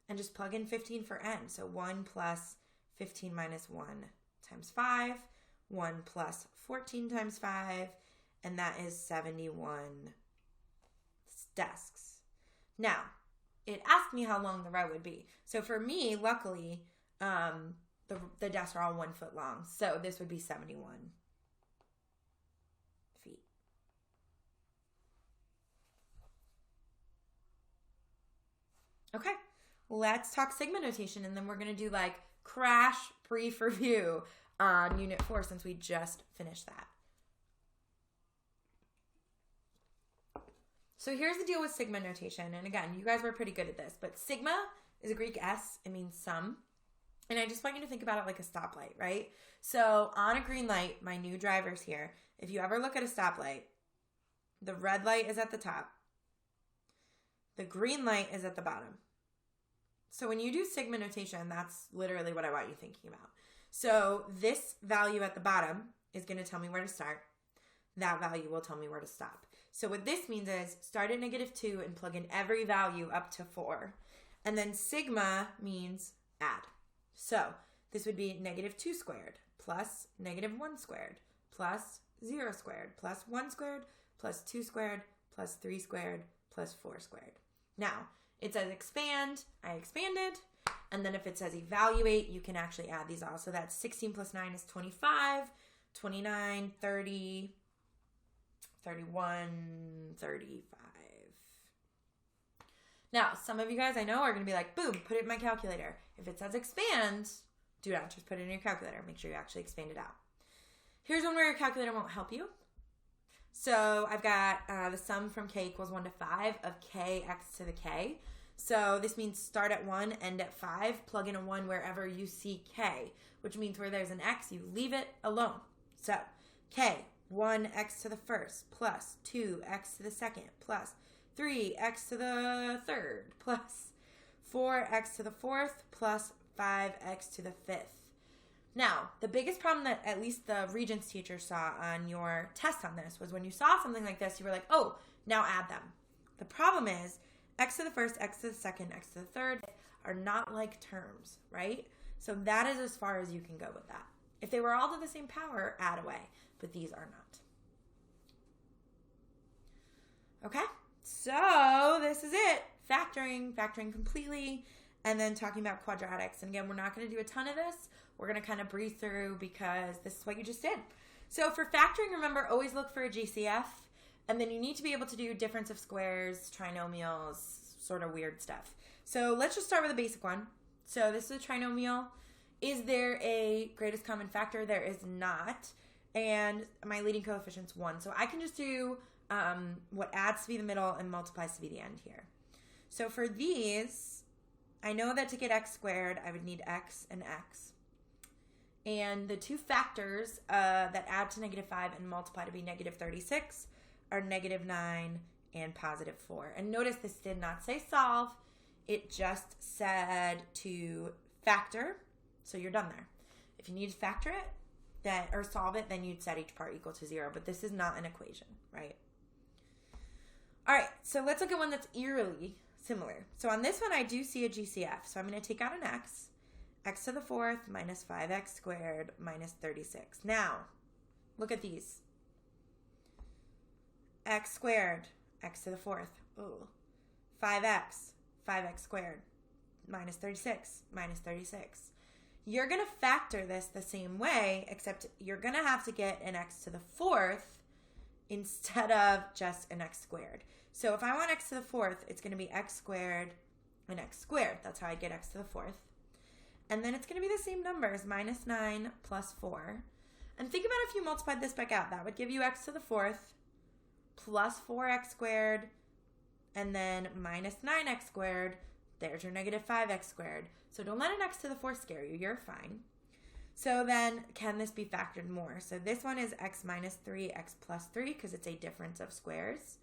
and just plug in 15 for N. So 1 plus 15 minus 1 times 5, 1 plus 14 times 5, and that is 71 desks. Now, it asked me how long the row would be. So for me, luckily, the desks are all 1 foot long. So this would be 71 feet. Okay, let's talk sigma notation, and then we're going to do like crash brief review on Unit 4 since we just finished that. So here's the deal with sigma notation. And again, you guys were pretty good at this, but sigma is a Greek S. It means sum. And I just want you to think about it like a stoplight, right? So on a green light, my new drivers here, if you ever look at a stoplight, the red light is at the top. The green light is at the bottom. So when you do sigma notation, that's literally what I want you thinking about. So this value at the bottom is going to tell me where to start. That value will tell me where to stop. So what this means is start at -2 and plug in every value up to 4. And then sigma means add. So this would be -2 squared plus -1 squared plus 0 squared plus 1 squared plus 2 squared plus 3 squared plus 4 squared. Now, it says expand. I expanded. And then if it says evaluate, you can actually add these all. So that's 16 plus 9 is 25, 29, 30, 31, 35. Now, some of you guys I know are going to be like, boom, put it in my calculator. If it says expand, do not just put it in your calculator. Make sure you actually expand it out. Here's one where your calculator won't help you. So I've got the sum from k equals 1 to 5 of kx to the k. So this means start at 1, end at 5, plug in a 1 wherever you see k, which means where there's an x, you leave it alone. So k, 1x to the first plus 2x to the second plus 3x to the third plus 4x to the fourth plus 5x to the fifth. Now, the biggest problem that at least the Regents teacher saw on your test on this was when you saw something like this, you were like, oh, now add them. The problem is x to the first, x to the second, x to the third are not like terms, right? So that is as far as you can go with that. If they were all to the same power, add away, but these are not. Okay, so this is it. Factoring completely, and then talking about quadratics. And again, we're not going to do a ton of this. We're going to kind of breathe through because this is what you just did. So for factoring, remember, always look for a GCF. And then you need to be able to do difference of squares, trinomials, sort of weird stuff. So let's just start with a basic one. So this is a trinomial. Is there a greatest common factor? There is not. And my leading coefficient's 1. So I can just do what adds to be the middle and multiplies to be the end here. So for these, I know that to get x squared, I would need x and x. And the two factors that add to negative 5 and multiply to be negative 36 are negative 9 and positive 4. And notice this did not say solve. It just said to factor. So you're done there. If you need to factor it or solve it, then you'd set each part equal to 0. But this is not an equation, right? All right, so let's look at one that's eerily similar. So on this one, I do see a GCF. So I'm going to take out an x to the 4th minus 5x squared minus 36. Now, look at these. X squared, x to the 4th. Ooh. 5x squared minus 36 minus 36. You're going to factor this the same way, except you're going to have to get an x to the 4th instead of just an x squared. So if I want x to the 4th, it's going to be x squared and x squared. That's how I get x to the 4th. And then it's going to be the same numbers, minus 9 plus 4. And think about if you multiplied this back out. That would give you x to the 4th plus 4x squared and then minus 9x squared. There's your negative 5x squared. So don't let an x to the 4th scare you. You're fine. So then can this be factored more? So this one is x minus 3, x plus 3 because it's a difference of squares.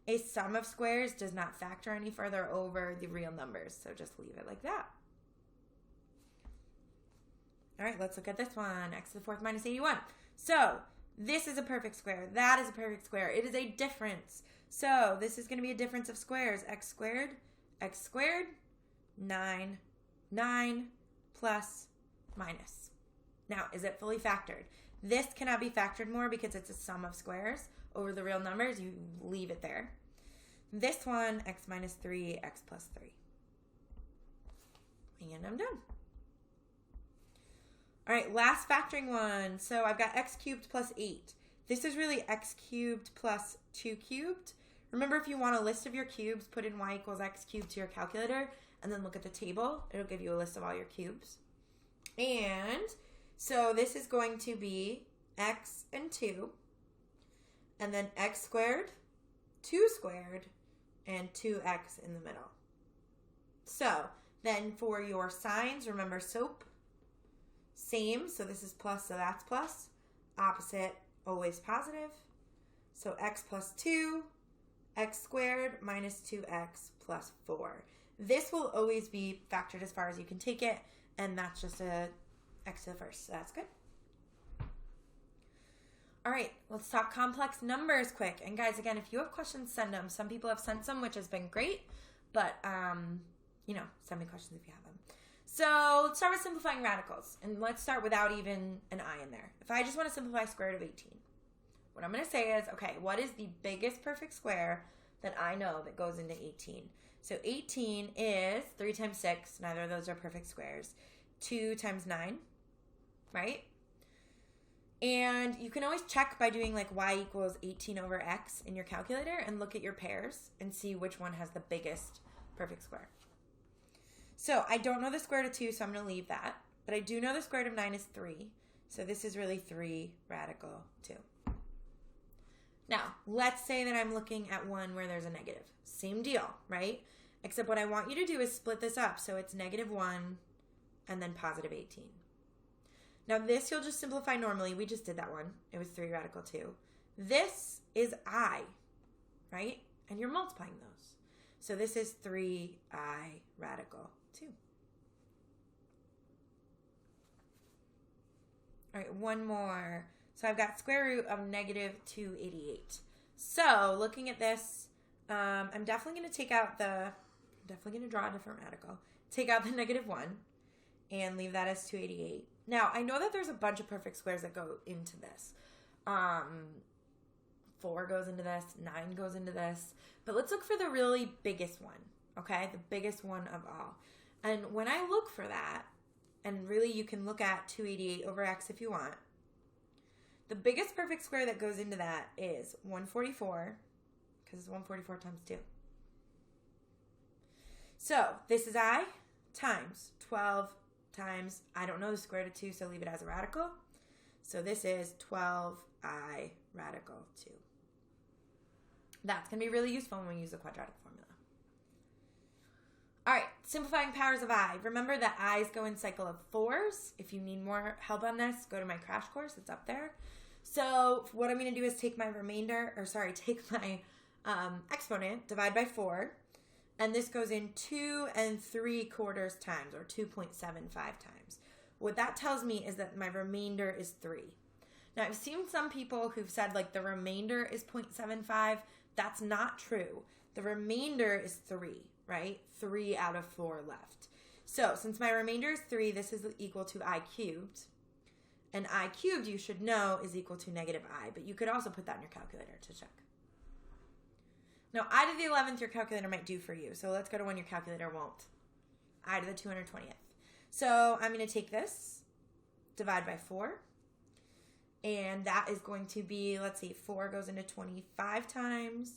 A sum of squares does not factor any further over the real numbers. So just leave it like that. All right, let's look at this one. X to the 4th minus 81. So this is a perfect square. That is a perfect square. It is a difference. So this is going to be a difference of squares. X squared, 9 plus minus. Now, is it fully factored? This cannot be factored more because it's a sum of squares over the real numbers. You leave it there. This one, x minus 3, x plus 3. And I'm done. All right, last factoring one. So I've got x cubed plus 8. This is really x cubed plus 2 cubed. Remember, if you want a list of your cubes, put in y equals x cubed to your calculator and then look at the table. It'll give you a list of all your cubes. And so this is going to be x and 2, and then x squared, 2 squared, and 2x in the middle. So then for your signs, remember SOAP, same. So this is plus, so that's plus. Opposite, always positive. So x plus 2, x squared minus 2x plus 4. This will always be factored as far as you can take it, and that's just a x to the first, so that's good. All right, let's talk complex numbers quick. And guys, again, if you have questions, send them. Some people have sent some, which has been great, but, send me questions if you have them. So let's start with simplifying radicals, and let's start without even an I in there. If I just want to simplify square root of 18, what I'm going to say is, okay, what is the biggest perfect square that I know that goes into 18? So 18 is 3 times 6. Neither of those are perfect squares. 2 times 9, right? And you can always check by doing like y equals 18 over x in your calculator and look at your pairs and see which one has the biggest perfect square. So I don't know the square root of 2, so I'm going to leave that. But I do know the square root of 9 is 3. So this is really 3 radical 2. Now, let's say that I'm looking at one where there's a negative. Same deal, right? Except what I want you to do is split this up. So it's negative 1 and then positive 18. Now this you'll just simplify normally. We just did that one. It was 3 radical 2. This is I, right? And you're multiplying those. So this is 3i radical 2. All right, one more. So I've got square root of negative 288. So looking at this, I'm definitely going to take out definitely going to draw a different radical. Take out the negative 1 and leave that as 288. Now, I know that there's a bunch of perfect squares that go into this. 4 goes into this, 9 goes into this. But let's look for the really biggest one, okay? The biggest one of all. And when I look for that, and really you can look at 288 over x if you want, the biggest perfect square that goes into that is 144, because it's 144 times 2. So this is I times 12 times, I don't know the square root of 2, so leave it as a radical. So this is 12i radical 2. That's going to be really useful when we use the quadratic formula. All right, simplifying powers of I. Remember that i's go in cycle of 4s. If you need more help on this, go to my crash course. It's up there. So what I'm going to do is take my exponent, divide by 4, and this goes in 2 3/4 times, or 2.75 times. What that tells me is that my remainder is 3. Now, I've seen some people who've said, like, the remainder is 0.75. That's not true. The remainder is 3, right? 3 out of 4 left. So, since my remainder is 3, this is equal to I cubed. And I cubed, you should know, is equal to negative I. But you could also put that in your calculator to check. Now, I to the 11th, your calculator might do for you. So, let's go to one your calculator won't. I to the 220th. So, I'm going to take this, divide by 4. And that is going to be, let's see, 4 goes into 25 times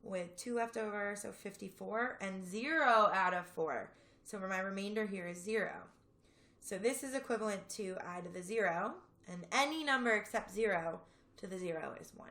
with 2 left over, so 54, and 0 out of 4. So for my remainder here is 0. So this is equivalent to I to the 0, and any number except 0 to the 0 is 1.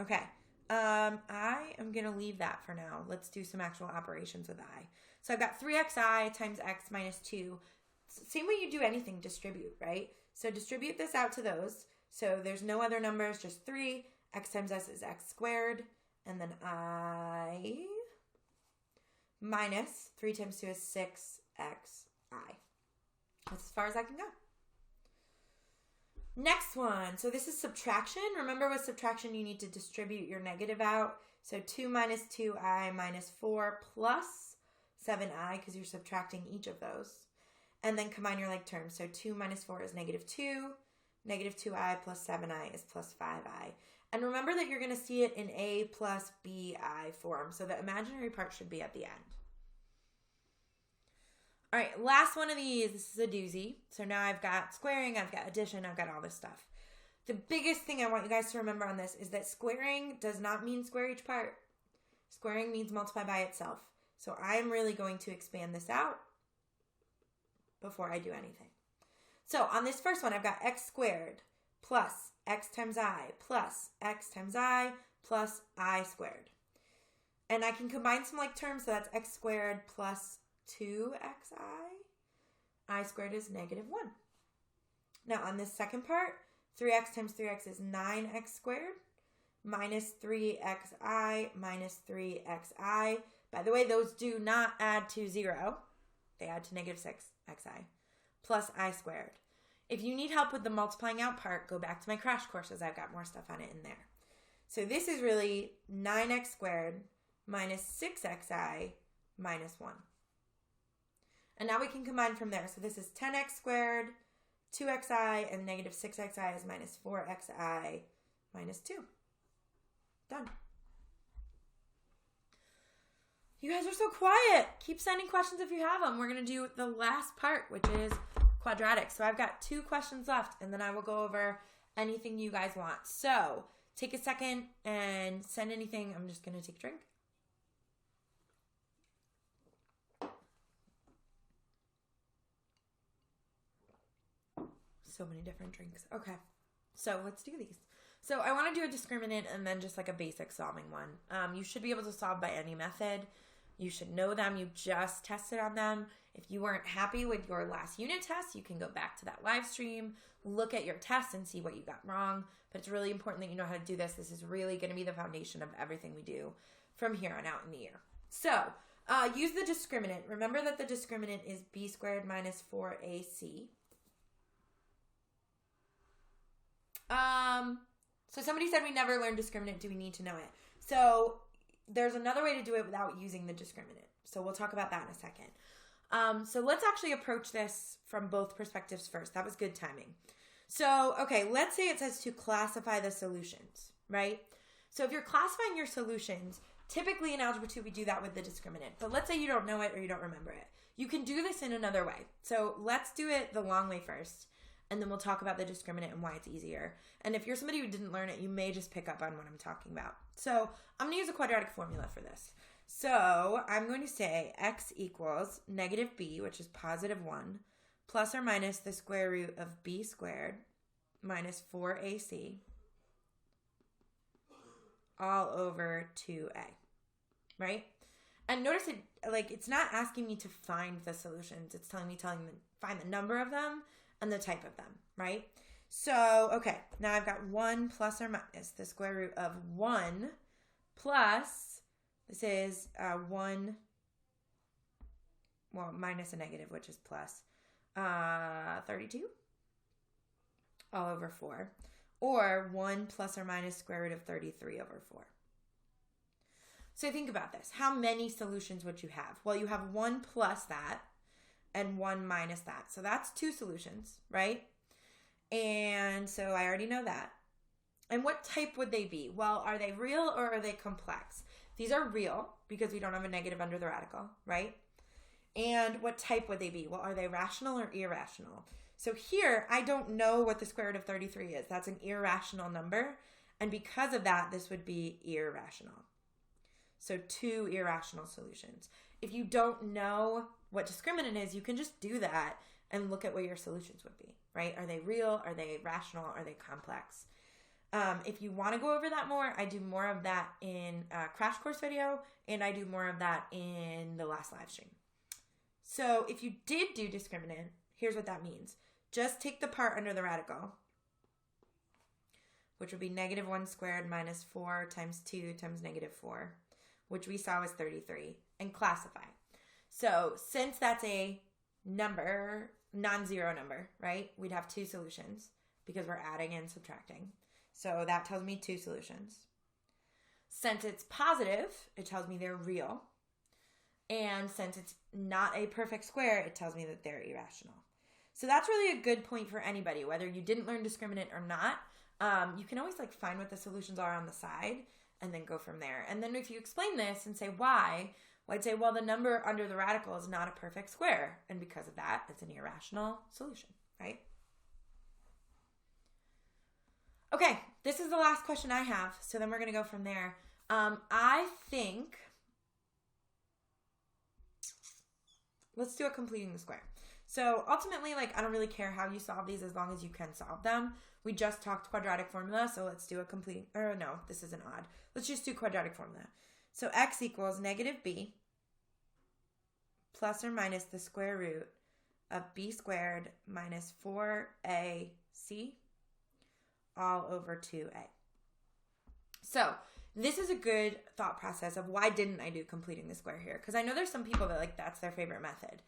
Okay, I am going to leave that for now. Let's do some actual operations with I. So I've got 3xi times x minus 2. Same way you do anything, distribute, right? So distribute this out to those. So there's no other numbers, just 3. X times s is x squared. And then I minus 3 times 2 is 6xi. That's as far as I can go. Next one. So this is subtraction. Remember with subtraction, you need to distribute your negative out. So 2 minus 2i minus 4 plus 7i, because you're subtracting each of those. And then combine your like terms. So 2 minus 4 is negative 2. Negative 2i plus 7i is plus 5i. And remember that you're going to see it in a plus bi form. So the imaginary part should be at the end. All right, last one of these. This is a doozy. So now I've got squaring, I've got addition, I've got all this stuff. The biggest thing I want you guys to remember on this is that squaring does not mean square each part. Squaring means multiply by itself. So I'm really going to expand this out before I do anything. So on this first one, I've got x squared plus x times I plus x times I plus I squared. And I can combine some like terms, so that's x squared plus 2xi. I squared is negative 1. Now on this second part, 3x times 3x is 9x squared minus 3xi minus 3xi. By the way, those do not add to 0. They add to negative 6xi plus I squared. If you need help with the multiplying out part, go back to my crash courses. I've got more stuff on it in there. So this is really 9x squared minus 6xi minus 1. And now we can combine from there. So this is 10x squared, 2xi, and negative 6xi is minus 4xi minus 2. Done. You guys are so quiet. Keep sending questions if you have them. We're going to do the last part, which is quadratic. So I've got 2 questions left, and then I will go over anything you guys want. So take a second and send anything. I'm just going to take a drink. So many different drinks. Okay, so let's do these. So I want to do a discriminant and then just like a basic solving one. You should be able to solve by any method. You should know them. You just tested on them. If you weren't happy with your last unit test, you can go back to that live stream, look at your test and see what you got wrong. But it's really important that you know how to do this. This is really going to be the foundation of everything we do from here on out in the year. So use the discriminant. Remember that the discriminant is b squared minus 4ac. So somebody said we never learned discriminant. Do we need to know it? So there's another way to do it without using the discriminant. So we'll talk about that in a second. So let's actually approach this from both perspectives first. That was good timing. So, okay, let's say it says to classify the solutions, right? So if you're classifying your solutions, typically in Algebra 2, we do that with the discriminant. But let's say you don't know it or you don't remember it. You can do this in another way. So let's do it the long way first. And then we'll talk about the discriminant and why it's easier. And if you're somebody who didn't learn it, you may just pick up on what I'm talking about. So I'm going to use a quadratic formula for this. So I'm going to say x equals negative b, which is positive 1, plus or minus the square root of b squared minus 4ac all over 2a. right? And notice it, like, it's not asking me to find the solutions. It's telling me find the number of them and the type of them, right? So, okay, now I've got 1 plus or minus the square root of 1 plus, this is 1, well, minus a negative, which is plus 32 all over 4. Or 1 plus or minus square root of 33 over 4. So think about this. How many solutions would you have? Well, you have 1 plus that and 1 minus that. So that's 2 solutions, right? And so I already know that. And what type would they be? Well, are they real or are they complex? These are real because we don't have a negative under the radical, right? And what type would they be? Well, are they rational or irrational? So here, I don't know what the square root of 33 is. That's an irrational number. And because of that, this would be irrational. So 2 irrational solutions. If you don't know what discriminant is, you can just do that and look at what your solutions would be, right? Are they real? Are they rational? Are they complex? If you want to go over that more, I do more of that in a crash course video, and I do more of that in the last live stream. So if you did do discriminant, here's what that means. Just take the part under the radical, which would be negative 1 squared minus 4 times 2 times negative 4, which we saw was 33, and classify. So since that's a number, non-zero number, right, we'd have 2 solutions because we're adding and subtracting. So that tells me 2 solutions. Since it's positive, it tells me they're real. And since it's not a perfect square, it tells me that they're irrational. So that's really a good point for anybody, whether you didn't learn discriminant or not. You can always like find what the solutions are on the side and then go from there. And then if you explain this and say why, well, I'd say, well, the number under the radical is not a perfect square. And because of that, it's an irrational solution, right? Okay, this is the last question I have. So then we're going to go from there. I think, let's do a completing the square. So ultimately, like, I don't really care how you solve these as long as you can solve them. We just talked quadratic formula, so let's do a completing, or no, this isn't odd. Let's just do quadratic formula. So x equals negative b plus or minus the square root of b squared minus 4ac all over 2a. So this is a good thought process of why didn't I do completing the square here? Because I know there's some people that like that's their favorite method.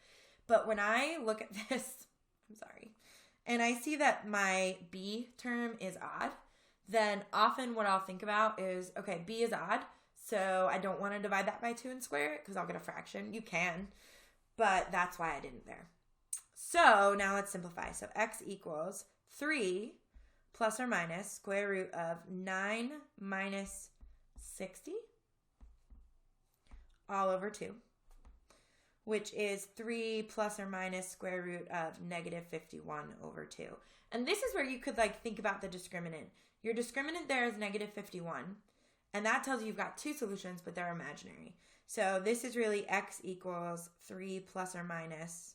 But when I look at this, I'm sorry, and I see that my b term is odd, then often what I'll think about is, okay, b is odd, so I don't want to divide that by 2 and square it because I'll get a fraction. You can, but that's why I didn't there. So now let's simplify. So x equals 3 plus or minus square root of 9 minus 60 all over 2. Which is 3 plus or minus square root of negative 51 over 2. And this is where you could like think about the discriminant. Your discriminant there is negative 51. And that tells you you've got 2 solutions, but they're imaginary. So this is really x equals 3 plus or minus.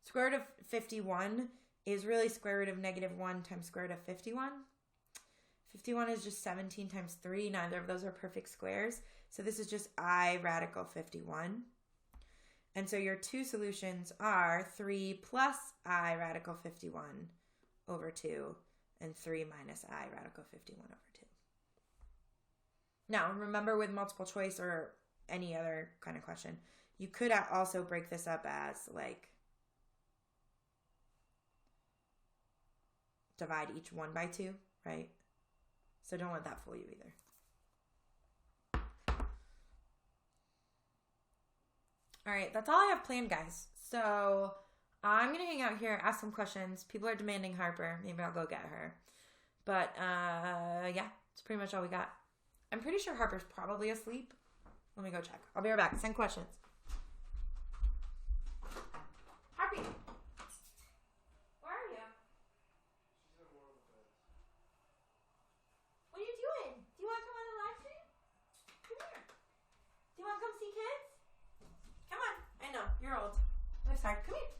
Square root of 51 is really square root of negative 1 times square root of 51. 51 is just 17 times 3. Neither of those are perfect squares. So this is just I radical 51. And so your 2 solutions are 3 plus I radical 51 over 2 and 3 minus I radical 51 over 2. Now, remember with multiple choice or any other kind of question, you could also break this up as like divide each one by 2, right? So don't let that fool you either. All right, that's all I have planned, guys. So I'm going to hang out here, ask some questions. People are demanding Harper. Maybe I'll go get her. But, yeah, that's pretty much all we got. I'm pretty sure Harper's probably asleep. Let me go check. I'll be right back. Send questions. Harpy, where are you? What are you doing? Do you want to come on the live stream? Come here. Do you want to come see kids? Come on. I know. You're old. I'm sorry. Come here.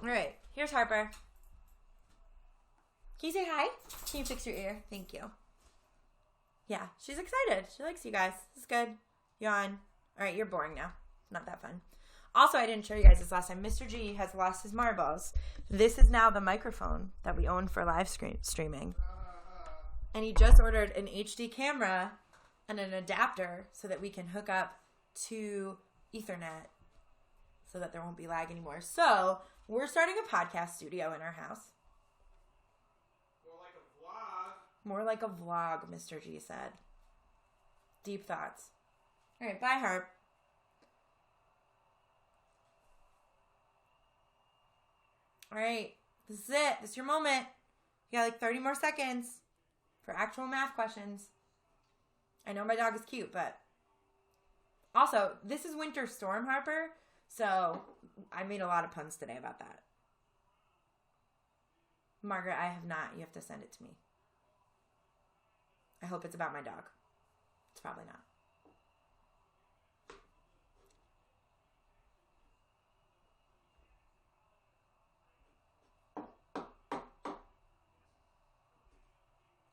All right. Here's Harper. Can you say hi? Can you fix your ear? Thank you. Yeah, she's excited. She likes you guys. This is good. Yawn. All right, you're boring now. Not that fun. Also, I didn't show you guys this last time. Mr. G has lost his marbles. This is now the microphone that we own for live streaming. And he just ordered an HD camera and an adapter so that we can hook up to Ethernet so that there won't be lag anymore. So, we're starting a podcast studio in our house. More like a vlog, Mr. G said. Deep thoughts. All right, bye, Harp. All right, this is it. This is your moment. You got like 30 more seconds for actual math questions. I know my dog is cute, but also, this is winter storm, Harper, so I made a lot of puns today about that. Margaret, I have not. You have to send it to me. I hope it's about my dog. It's probably not.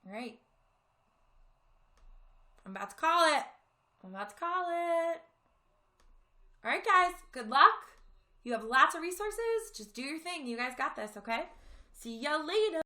All right. I'm about to call it. All right, guys. Good luck. You have lots of resources. Just do your thing. You guys got this, okay? See ya later.